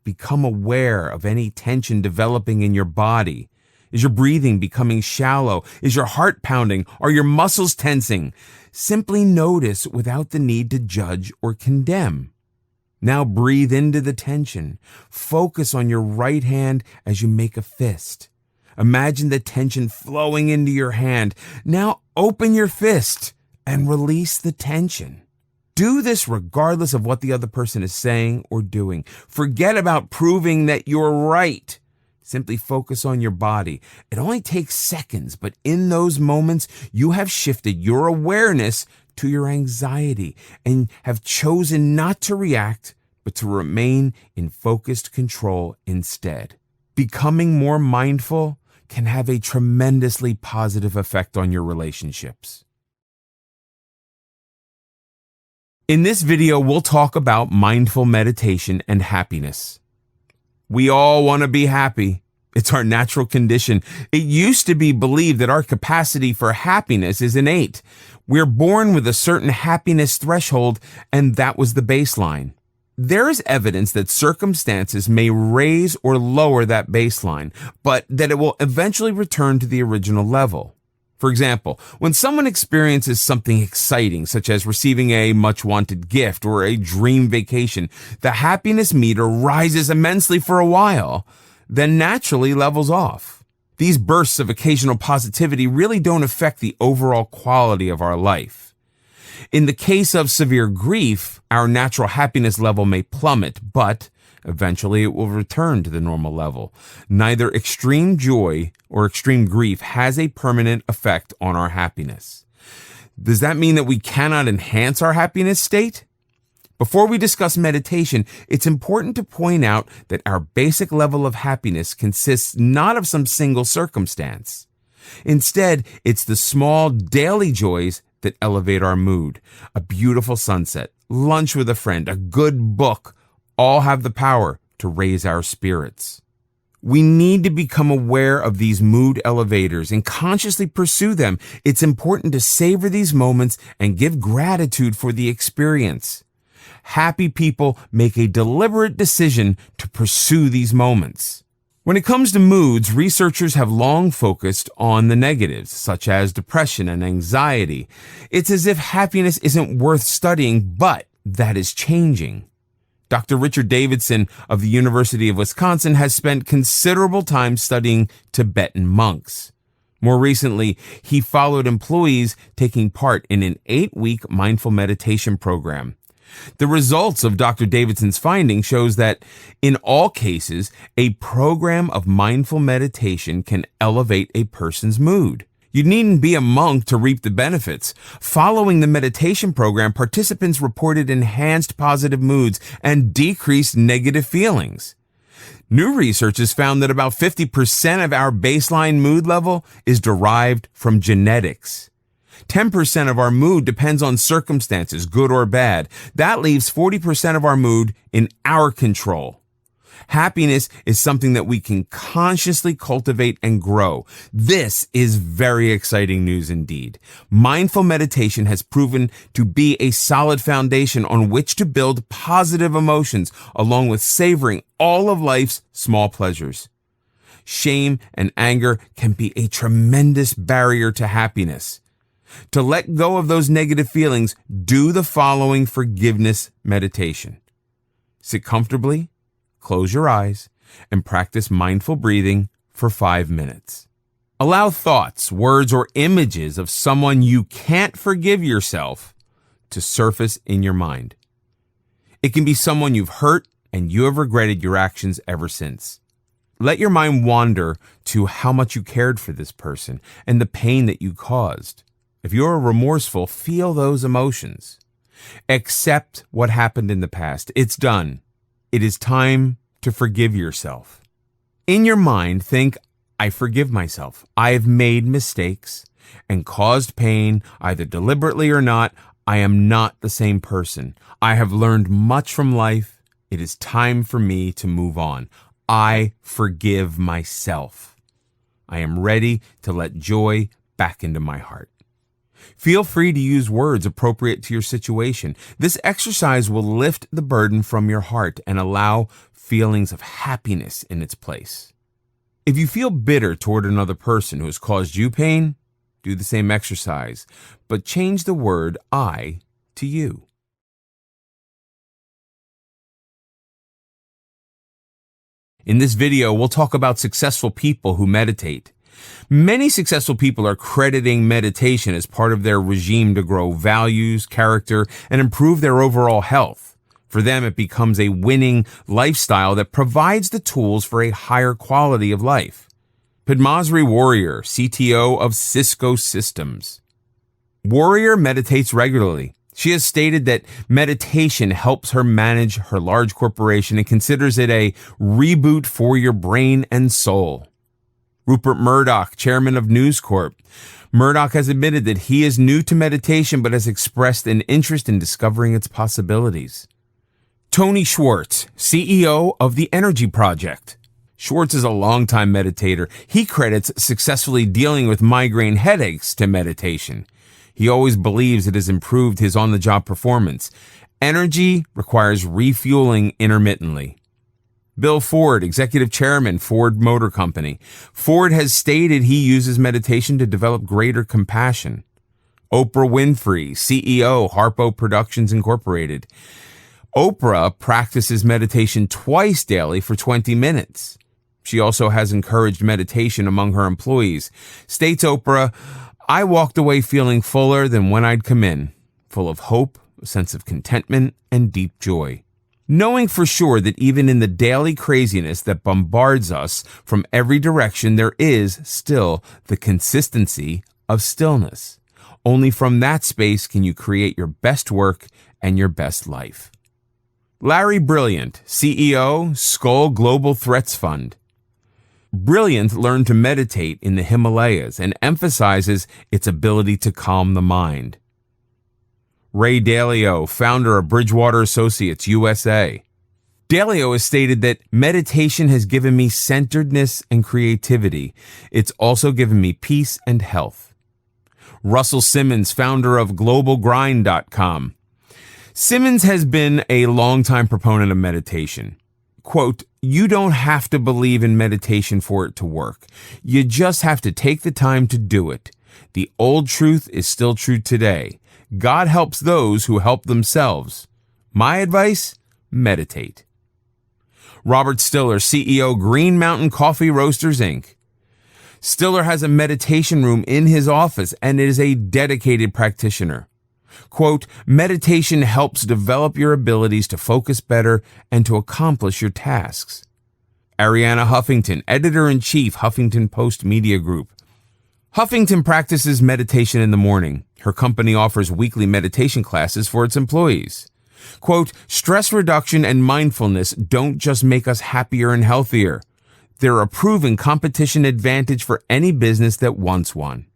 Become aware of any tension developing in your body. Is your breathing becoming shallow? Is your heart pounding? Are your muscles tensing? Simply notice without the need to judge or condemn. Now breathe into the tension. Focus on your right hand as you make a fist. Imagine the tension flowing into your hand. Now open your fist and release the tension. Do this regardless of what the other person is saying or doing. Forget about proving that you're right. Simply focus on your body. It only takes seconds, but in those moments, you have shifted your awareness to your anxiety and have chosen not to react, but to remain in focused control instead. Becoming more mindful can have a tremendously positive effect on your relationships. In this video, we'll talk about mindful meditation and happiness. We all want to be happy. It's our natural condition. It used to be believed that our capacity for happiness is innate. We're born with a certain happiness threshold, and that was the baseline. There is evidence that circumstances may raise or lower that baseline, but that it will eventually return to the original level. For example, when someone experiences something exciting, such as receiving a much-wanted gift or a dream vacation, the happiness meter rises immensely for a while, then naturally levels off. These bursts of occasional positivity really don't affect the overall quality of our life. In the case of severe grief, our natural happiness level may plummet, but eventually it will return to the normal level. Neither extreme joy or extreme grief has a permanent effect on our happiness. Does that mean that we cannot enhance our happiness state? Before we discuss meditation, it's important to point out that our basic level of happiness consists not of some single circumstance. Instead, it's the small daily joys that elevate our mood. A beautiful sunset, lunch with a friend, a good book, all have the power to raise our spirits. We need to become aware of these mood elevators and consciously pursue them. It's important to savor these moments and give gratitude for the experience. Happy people make a deliberate decision to pursue these moments. When it comes to moods, researchers have long focused on the negatives, such as depression and anxiety. It's as if happiness isn't worth studying, but that is changing. Dr. Richard Davidson of the University of Wisconsin has spent considerable time studying Tibetan monks. More recently, he followed employees taking part in an 8-week mindful meditation program. The results of Dr. Davidson's finding shows that in all cases, a program of mindful meditation can elevate a person's mood. You needn't be a monk to reap the benefits. Following the meditation program, participants reported enhanced positive moods and decreased negative feelings. New research has found that about 50% of our baseline mood level is derived from genetics. 10% of our mood depends on circumstances, good or bad. That leaves 40% of our mood in our control. Happiness is something that we can consciously cultivate and grow. This is very exciting news indeed. Mindful meditation has proven to be a solid foundation on which to build positive emotions, along with savoring all of life's small pleasures. Shame and anger can be a tremendous barrier to happiness. To let go of those negative feelings, do the following forgiveness meditation. Sit comfortably, close your eyes, and practice mindful breathing for 5 minutes. Allow thoughts, words, or images of someone you can't forgive yourself to surface in your mind. It can be someone you've hurt and you have regretted your actions ever since. Let your mind wander to how much you cared for this person and the pain that you caused. If you're remorseful, feel those emotions. Accept what happened in the past. It's done. It is time to forgive yourself. In your mind, think, I forgive myself. I have made mistakes and caused pain, either deliberately or not. I am not the same person. I have learned much from life. It is time for me to move on. I forgive myself. I am ready to let joy back into my heart. Feel free to use words appropriate to your situation. This exercise will lift the burden from your heart and allow feelings of happiness in its place. If you feel bitter toward another person who has caused you pain, do the same exercise, but change the word I to you. In this video, we'll talk about successful people who meditate. Many successful people are crediting meditation as part of their regime to grow values, character, and improve their overall health. For them, it becomes a winning lifestyle that provides the tools for a higher quality of life. Padmasree Warrior, CTO of Cisco Systems. Warrior meditates regularly. She has stated that meditation helps her manage her large corporation and considers it a reboot for your brain and soul. Rupert Murdoch, chairman of News Corp. Murdoch has admitted that he is new to meditation but has expressed an interest in discovering its possibilities. Tony Schwartz, CEO of the Energy Project. Schwartz is a longtime meditator. He credits successfully dealing with migraine headaches to meditation. He always believes it has improved his on-the-job performance. Energy requires refueling intermittently. Bill Ford, executive chairman, Ford Motor Company. Ford has stated he uses meditation to develop greater compassion. Oprah Winfrey, CEO, Harpo Productions Incorporated. Oprah practices meditation twice daily for 20 minutes. She also has encouraged meditation among her employees. States Oprah, I walked away feeling fuller than when I'd come in, full of hope, a sense of contentment, and deep joy. Knowing for sure that even in the daily craziness that bombards us from every direction, there is still the consistency of stillness. Only from that space can you create your best work and your best life. Larry Brilliant, CEO, Skull Global Threats Fund. Brilliant learned to meditate in the Himalayas and emphasizes its ability to calm the mind. Ray Dalio, founder of Bridgewater Associates, USA. Dalio has stated that meditation has given me centeredness and creativity. It's also given me peace and health. Russell Simmons, founder of GlobalGrind.com. Simmons has been a longtime proponent of meditation. Quote, you don't have to believe in meditation for it to work. You just have to take the time to do it. The old truth is still true today. God helps those who help themselves. My advice? Meditate. Robert Stiller, CEO, Green Mountain Coffee Roasters, Inc. Stiller has a meditation room in his office and is a dedicated practitioner. Quote, meditation helps develop your abilities to focus better and to accomplish your tasks. Arianna Huffington, editor-in-chief, Huffington Post Media Group. Huffington practices meditation in the morning. Her company offers weekly meditation classes for its employees. Quote, stress reduction and mindfulness don't just make us happier and healthier. They're a proven competition advantage for any business that wants one.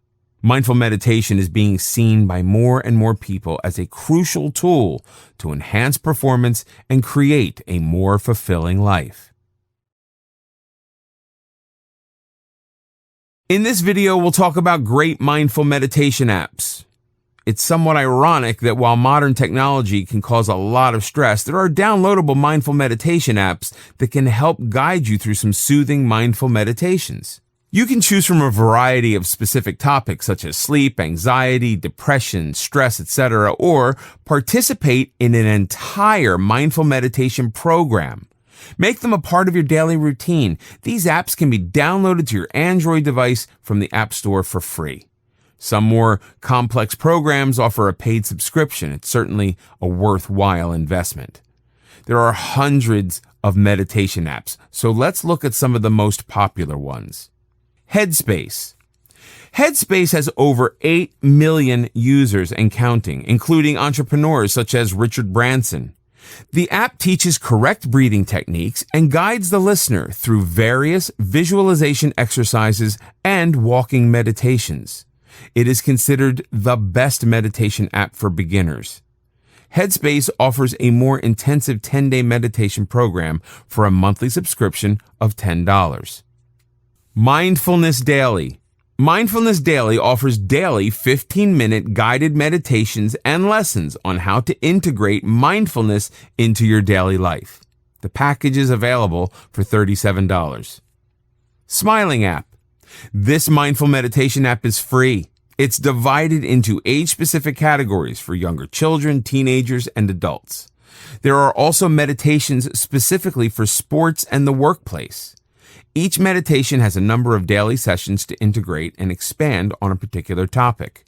Mindful meditation is being seen by more and more people as a crucial tool to enhance performance and create a more fulfilling life. In this video, we'll talk about great mindful meditation apps. It's somewhat ironic that while modern technology can cause a lot of stress, there are downloadable mindful meditation apps that can help guide you through some soothing mindful meditations. You can choose from a variety of specific topics such as sleep, anxiety, depression, stress, etc., or participate in an entire mindful meditation program. Make them a part of your daily routine. These apps can be downloaded to your Android device from the App Store for free. Some more complex programs offer a paid subscription. It's certainly a worthwhile investment. There are hundreds of meditation apps, so let's look at some of the most popular ones. Headspace. Headspace has over 8 million users and counting, including entrepreneurs such as Richard Branson. The app teaches correct breathing techniques and guides the listener through various visualization exercises and walking meditations. It is considered the best meditation app for beginners. Headspace offers a more intensive 10-day meditation program for a monthly subscription of $10. Mindfulness Daily. Mindfulness Daily offers daily 15-minute guided meditations and lessons on how to integrate mindfulness into your daily life. The package is available for $37. Smiling App. This mindful meditation app is free. It's divided into age-specific categories for younger children, teenagers, and adults. There are also meditations specifically for sports and the workplace. Each meditation has a number of daily sessions to integrate and expand on a particular topic.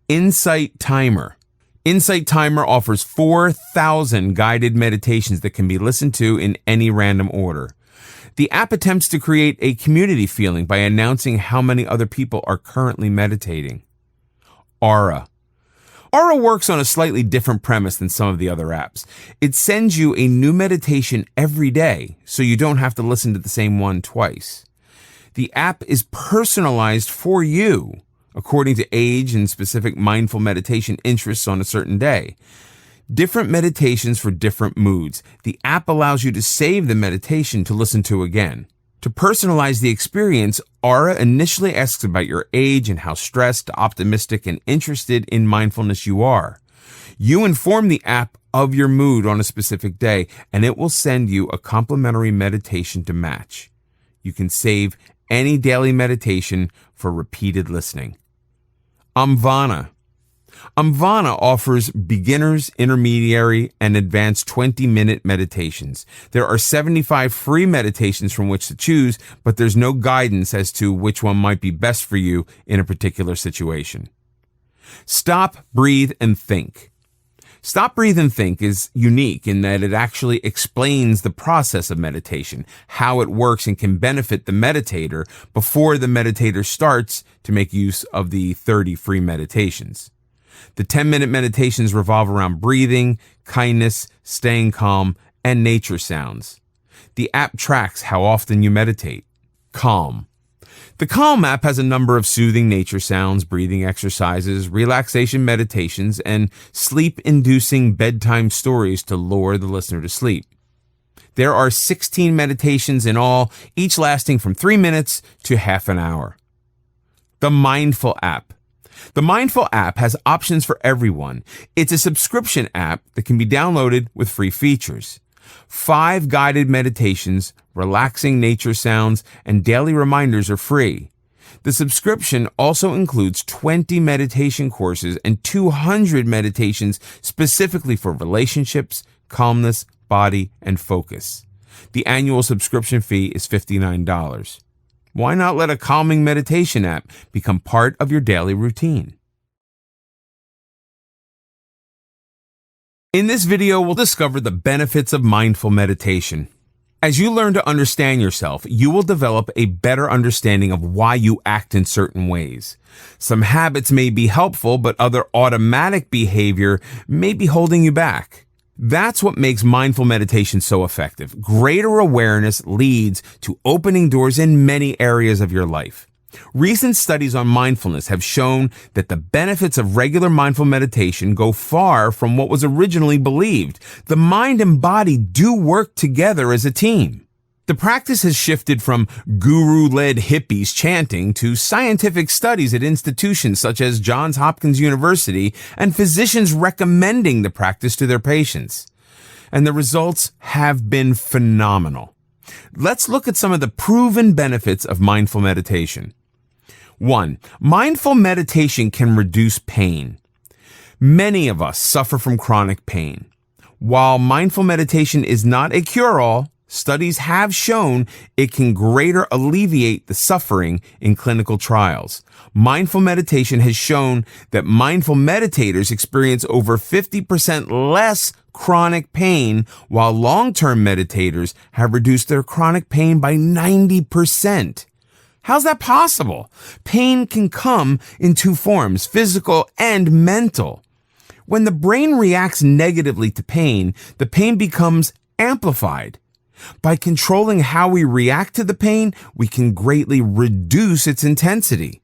Insight Timer. Insight Timer offers 4,000 guided meditations that can be listened to in any random order. The app attempts to create a community feeling by announcing how many other people are currently meditating. Aura. Aura works on a slightly different premise than some of the other apps. It sends you a new meditation every day, so you don't have to listen to the same one twice. The app is personalized for you, according to age and specific mindful meditation interests on a certain day. Different meditations for different moods. The app allows you to save the meditation to listen to again. To personalize the experience, Aura initially asks about your age and how stressed, optimistic, and interested in mindfulness you are. You inform the app of your mood on a specific day, and it will send you a complimentary meditation to match. You can save any daily meditation for repeated listening. Amvana. Amvana offers beginners, intermediary, and advanced 20-minute meditations. There are 75 free meditations from which to choose, but there's no guidance as to which one might be best for you in a particular situation. Stop, Breathe, and Think. Stop, Breathe, and Think is unique in that it actually explains the process of meditation, how it works, and can benefit the meditator before the meditator starts to make use of the 30 free meditations. The 10-minute meditations revolve around breathing, kindness, staying calm, and nature sounds. The app tracks how often you meditate. Calm. The Calm app has a number of soothing nature sounds, breathing exercises, relaxation meditations, and sleep-inducing bedtime stories to lure the listener to sleep. There are 16 meditations in all, each lasting from 3 minutes to half an hour. The Mindful app. The Mindful app has options for everyone. It's a subscription app that can be downloaded with free features. 5 guided meditations, relaxing nature sounds, and daily reminders are free. The subscription also includes 20 meditation courses and 200 meditations specifically for relationships, calmness, body, and focus. The annual subscription fee is $59. Why not let a calming meditation app become part of your daily routine? In this video, we'll discover the benefits of mindful meditation. As you learn to understand yourself, you will develop a better understanding of why you act in certain ways. Some habits may be helpful, but other automatic behavior may be holding you back. That's what makes mindful meditation so effective. Greater awareness leads to opening doors in many areas of your life. Recent studies on mindfulness have shown that the benefits of regular mindful meditation go far from what was originally believed. The mind and body do work together as a team. The practice has shifted from guru-led hippies chanting to scientific studies at institutions such as Johns Hopkins University and physicians recommending the practice to their patients. And the results have been phenomenal. Let's look at some of the proven benefits of mindful meditation. 1. Mindful meditation can reduce pain. Many of us suffer from chronic pain. While mindful meditation is not a cure-all, studies have shown it can greatly alleviate the suffering in clinical trials. Mindful meditation has shown that mindful meditators experience over 50% less chronic pain, while long-term meditators have reduced their chronic pain by 90%. How's that possible? Pain can come in two forms, physical and mental. When the brain reacts negatively to pain, the pain becomes amplified. By controlling how we react to the pain, we can greatly reduce its intensity.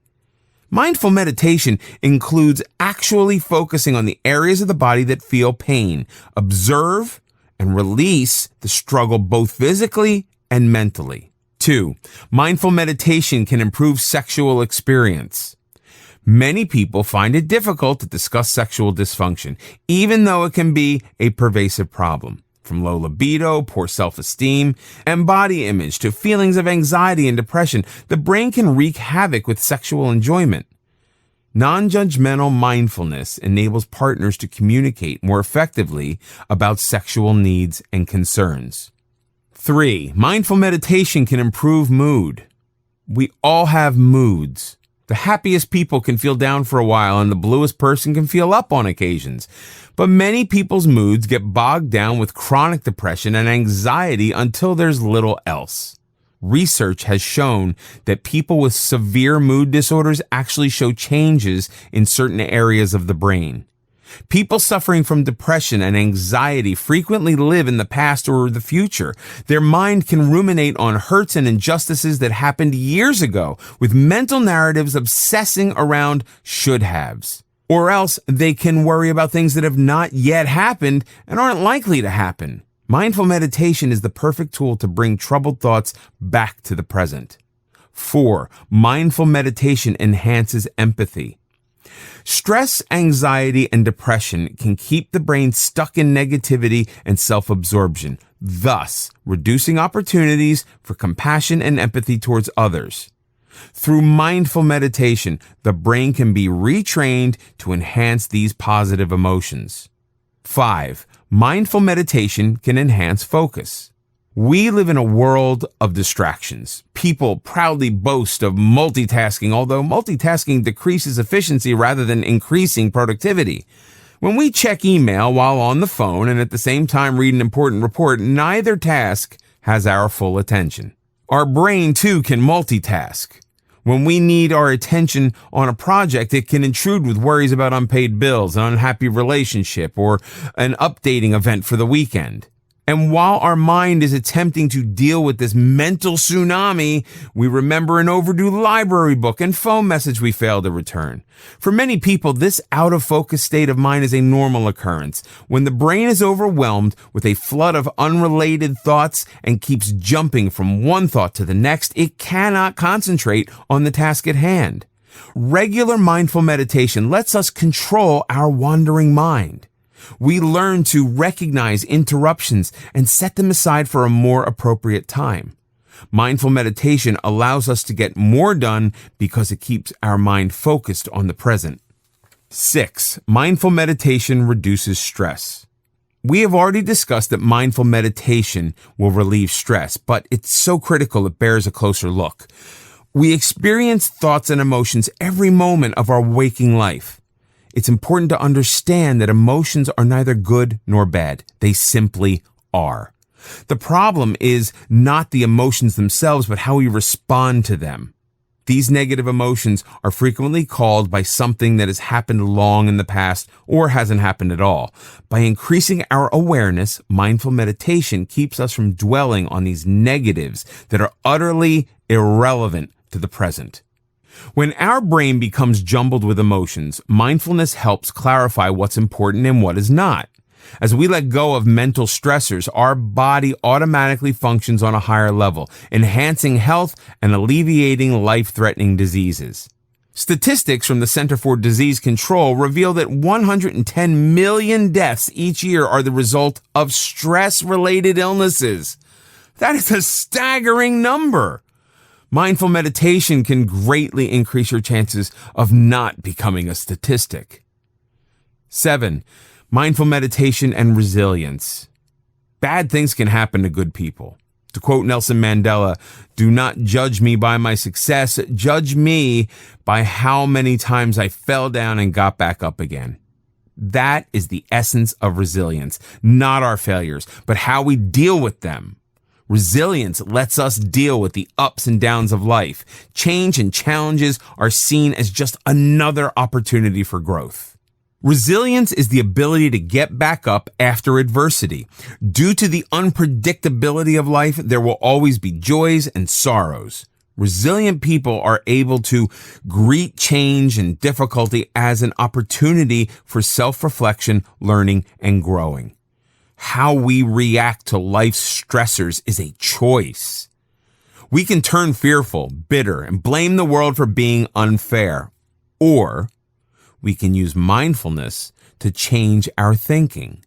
Mindful meditation includes actually focusing on the areas of the body that feel pain. Observe and release the struggle both physically and mentally. 2. Mindful meditation can improve sexual experience. Many people find it difficult to discuss sexual dysfunction, even though it can be a pervasive problem. From low libido, poor self-esteem, and body image to feelings of anxiety and depression, the brain can wreak havoc with sexual enjoyment. Non-judgmental mindfulness enables partners to communicate more effectively about sexual needs and concerns. 3. Mindful meditation can improve mood. We all have moods. The happiest people can feel down for a while, and the bluest person can feel up on occasions. But many people's moods get bogged down with chronic depression and anxiety until there's little else. Research has shown that people with severe mood disorders actually show changes in certain areas of the brain. People suffering from depression and anxiety frequently live in the past or the future. Their mind can ruminate on hurts and injustices that happened years ago, with mental narratives obsessing around should-haves. Or else they can worry about things that have not yet happened and aren't likely to happen. Mindful meditation is the perfect tool to bring troubled thoughts back to the present. 4. Mindful meditation enhances empathy. Stress, anxiety, and depression can keep the brain stuck in negativity and self-absorption, thus reducing opportunities for compassion and empathy towards others. Through mindful meditation, the brain can be retrained to enhance these positive emotions. 5. Mindful meditation can enhance focus. We live in a world of distractions. People proudly boast of multitasking, although multitasking decreases efficiency rather than increasing productivity. When we check email while on the phone and at the same time read an important report, neither task has our full attention. Our brain, too, can multitask. When we need our attention on a project, it can intrude with worries about unpaid bills, an unhappy relationship, or an updating event for the weekend. And while our mind is attempting to deal with this mental tsunami, we remember an overdue library book and phone message we failed to return. For many people, this out-of-focus state of mind is a normal occurrence. When the brain is overwhelmed with a flood of unrelated thoughts and keeps jumping from one thought to the next, it cannot concentrate on the task at hand. Regular mindful meditation lets us control our wandering mind. We learn to recognize interruptions and set them aside for a more appropriate time. Mindful meditation allows us to get more done because it keeps our mind focused on the present. 6. Mindful meditation reduces stress. We have already discussed that mindful meditation will relieve stress, but it's so critical it bears a closer look. We experience thoughts and emotions every moment of our waking life. It's important to understand that emotions are neither good nor bad. They simply are. The problem is not the emotions themselves, but how we respond to them. These negative emotions are frequently called by something that has happened long in the past or hasn't happened at all. By increasing our awareness, mindful meditation keeps us from dwelling on these negatives that are utterly irrelevant to the present. When our brain becomes jumbled with emotions, mindfulness helps clarify what's important and what is not. As we let go of mental stressors, our body automatically functions on a higher level, enhancing health and alleviating life-threatening diseases. Statistics from the Center for Disease Control reveal that 110 million deaths each year are the result of stress-related illnesses. That is a staggering number. Mindful meditation can greatly increase your chances of not becoming a statistic. 7. Mindful meditation and resilience. Bad things can happen to good people. To quote Nelson Mandela, "Do not judge me by my success, judge me by how many times I fell down and got back up again." That is the essence of resilience, not our failures, but how we deal with them. Resilience lets us deal with the ups and downs of life. Change and challenges are seen as just another opportunity for growth. Resilience is the ability to get back up after adversity. Due to the unpredictability of life, there will always be joys and sorrows. Resilient people are able to greet change and difficulty as an opportunity for self-reflection, learning, and growing. How we react to life's stressors is a choice. We can turn fearful, bitter, and blame the world for being unfair. Or we can use mindfulness to change our thinking.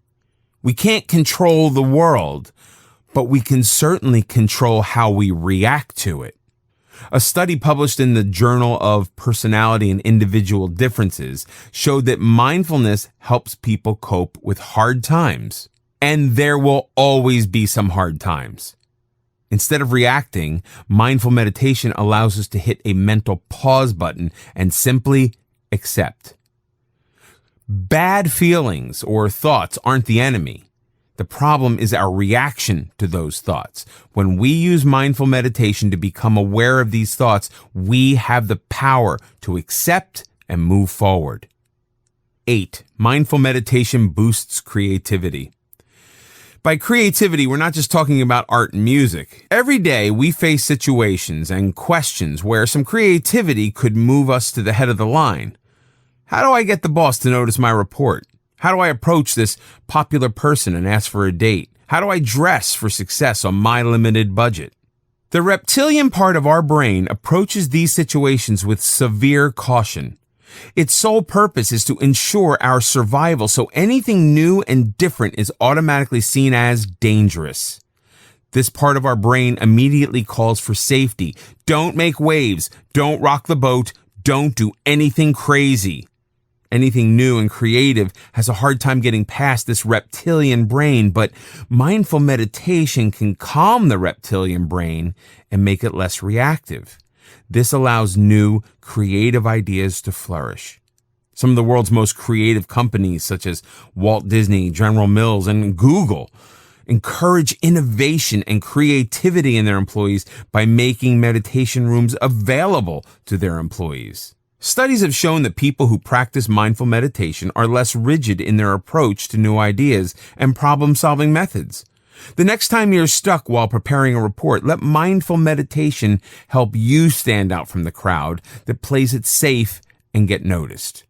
We can't control the world, but we can certainly control how we react to it. A study published in the Journal of Personality and Individual Differences showed that mindfulness helps people cope with hard times. And there will always be some hard times. Instead of reacting, mindful meditation allows us to hit a mental pause button and simply accept. Bad feelings or thoughts aren't the enemy. The problem is our reaction to those thoughts. When we use mindful meditation to become aware of these thoughts, we have the power to accept and move forward. 8. Mindful meditation boosts creativity. By creativity, we're not just talking about art and music. Every day, we face situations and questions where some creativity could move us to the head of the line. How do I get the boss to notice my report? How do I approach this popular person and ask for a date? How do I dress for success on my limited budget? The reptilian part of our brain approaches these situations with severe caution. Its sole purpose is to ensure our survival, so anything new and different is automatically seen as dangerous. This part of our brain immediately calls for safety. Don't make waves. Don't rock the boat. Don't do anything crazy. Anything new and creative has a hard time getting past this reptilian brain, but mindful meditation can calm the reptilian brain and make it less reactive. This allows new, creative ideas to flourish. Some of the world's most creative companies, such as Walt Disney, General Mills, and Google, encourage innovation and creativity in their employees by making meditation rooms available to their employees. Studies have shown that people who practice mindful meditation are less rigid in their approach to new ideas and problem-solving methods. The next time you're stuck while preparing a report, let mindful meditation help you stand out from the crowd that plays it safe and get noticed.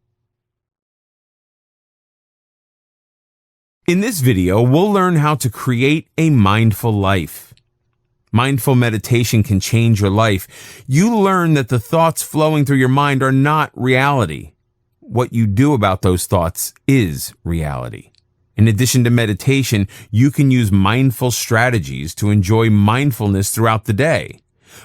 In this video, we'll learn how to create a mindful life. Mindful meditation can change your life. You learn that the thoughts flowing through your mind are not reality. What you do about those thoughts is reality. In addition to meditation, you can use mindful strategies to enjoy mindfulness throughout the day.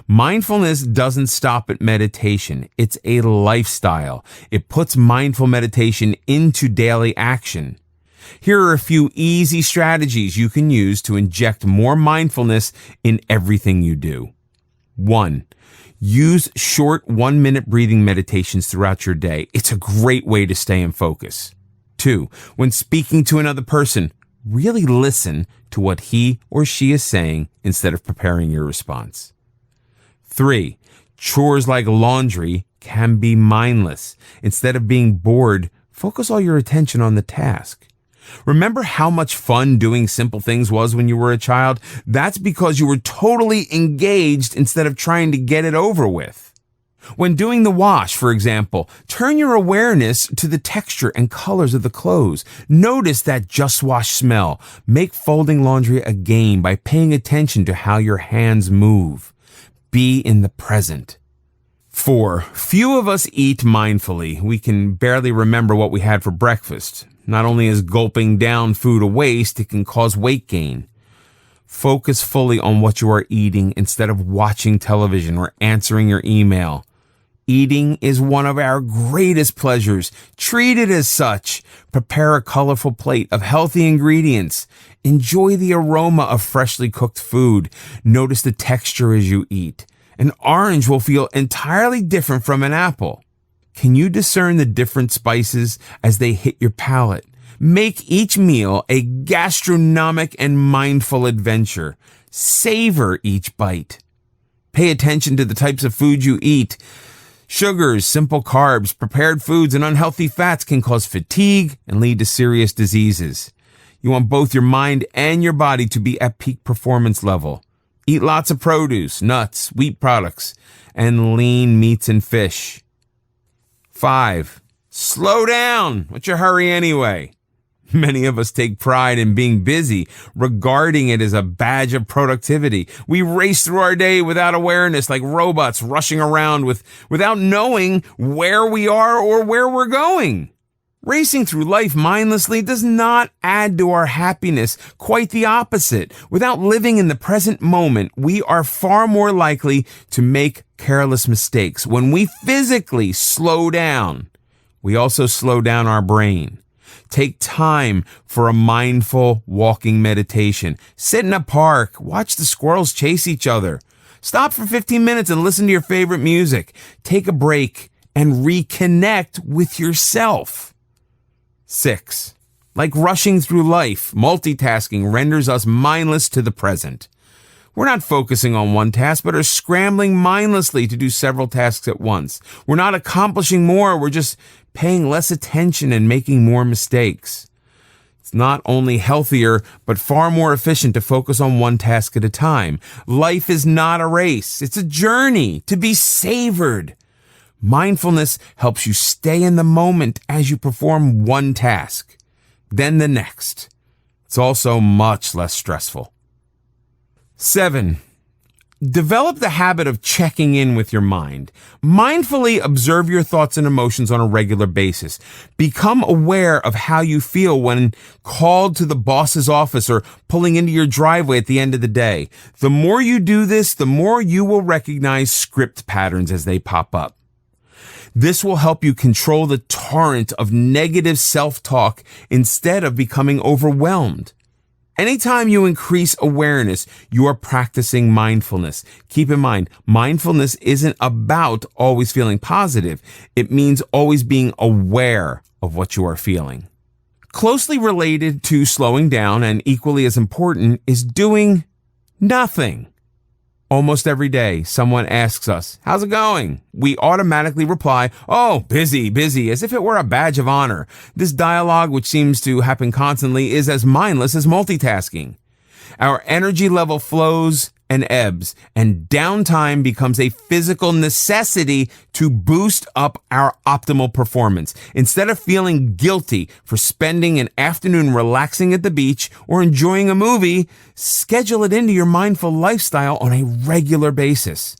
Mindfulness doesn't stop at meditation. It's a lifestyle. It puts mindful meditation into daily action. Here are a few easy strategies you can use to inject more mindfulness in everything you do. 1. Use short 1-minute breathing meditations throughout your day. It's a great way to stay in focus. 2, when speaking to another person, really listen to what he or she is saying instead of preparing your response. 3, chores like laundry can be mindless. Instead of being bored, focus all your attention on the task. Remember how much fun doing simple things was when you were a child? That's because you were totally engaged instead of trying to get it over with. When doing the wash, for example, turn your awareness to the texture and colors of the clothes. Notice that just wash smell. Make folding laundry a game by paying attention to how your hands move. Be in the present. 4, few of us eat mindfully. We can barely remember what we had for breakfast. Not only is gulping down food a waste, it can cause weight gain. Focus fully on what you are eating instead of watching television or answering your email. Eating is one of our greatest pleasures. Treat it as such. Prepare a colorful plate of healthy ingredients. Enjoy the aroma of freshly cooked food. Notice the texture as you eat. An orange will feel entirely different from an apple. Can you discern the different spices as they hit your palate? Make each meal a gastronomic and mindful adventure. Savor each bite. Pay attention to the types of food you eat. Sugars, simple carbs, prepared foods, and unhealthy fats can cause fatigue and lead to serious diseases. You want both your mind and your body to be at peak performance level. Eat lots of produce, nuts, wheat products, and lean meats and fish. 5, slow down. What's your hurry anyway? Many of us take pride in being busy, regarding it as a badge of productivity. We race through our day without awareness, like robots rushing around without knowing where we are or where we're going. Racing through life mindlessly does not add to our happiness. Quite the opposite. Without living in the present moment, we are far more likely to make careless mistakes. When we physically slow down, we also slow down our brain. Take time for a mindful walking meditation. Sit in a park. Watch the squirrels chase each other. Stop for 15 minutes and listen to your favorite music. Take a break and reconnect with yourself. 6, like rushing through life, multitasking renders us mindless to the present. We're not focusing on one task, but are scrambling mindlessly to do several tasks at once. We're not accomplishing more, we're just paying less attention and making more mistakes. It's not only healthier, but far more efficient to focus on one task at a time. Life is not a race, it's a journey to be savored. Mindfulness helps you stay in the moment as you perform one task, then the next. It's also much less stressful. 7, develop the habit of checking in with your mind. Mindfully observe your thoughts and emotions on a regular basis. Become aware of how you feel when called to the boss's office or pulling into your driveway at the end of the day. The more you do this, the more you will recognize script patterns as they pop up. This will help you control the torrent of negative self-talk instead of becoming overwhelmed. Anytime you increase awareness, you are practicing mindfulness. Keep in mind, mindfulness isn't about always feeling positive. It means always being aware of what you are feeling. Closely related to slowing down and equally as important is doing nothing. Almost every day, someone asks us, "How's it going?" We automatically reply, "Oh, busy, busy," as if it were a badge of honor. This dialogue, which seems to happen constantly, is as mindless as multitasking. Our energy level flows and ebbs, and downtime becomes a physical necessity to boost up our optimal performance. Instead of feeling guilty for spending an afternoon relaxing at the beach or enjoying a movie, schedule it into your mindful lifestyle on a regular basis.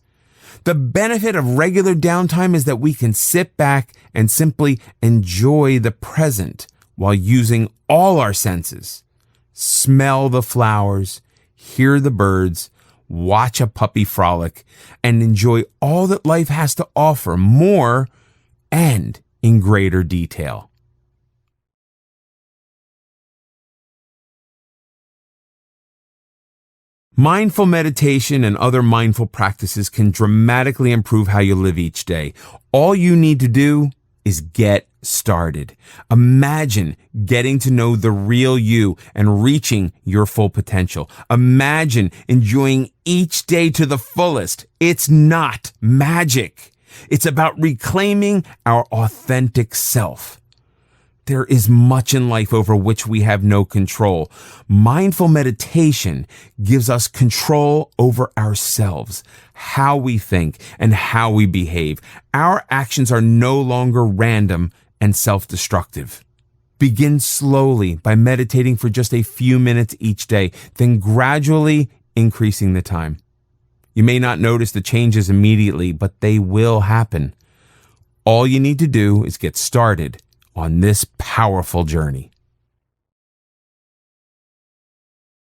The benefit of regular downtime is that we can sit back and simply enjoy the present while using all our senses. Smell the flowers, hear the birds, watch a puppy frolic, and enjoy all that life has to offer more and in greater detail. Mindful meditation and other mindful practices can dramatically improve how you live each day. All you need to do is get started. Imagine getting to know the real you and reaching your full potential. Imagine enjoying each day to the fullest. It's not magic. It's about reclaiming our authentic self. There is much in life over which we have no control. Mindful meditation gives us control over ourselves, how we think, and how we behave. Our actions are no longer random and self-destructive. Begin slowly by meditating for just a few minutes each day, then gradually increasing the time. You may not notice the changes immediately, but they will happen. All you need to do is get started on this powerful journey.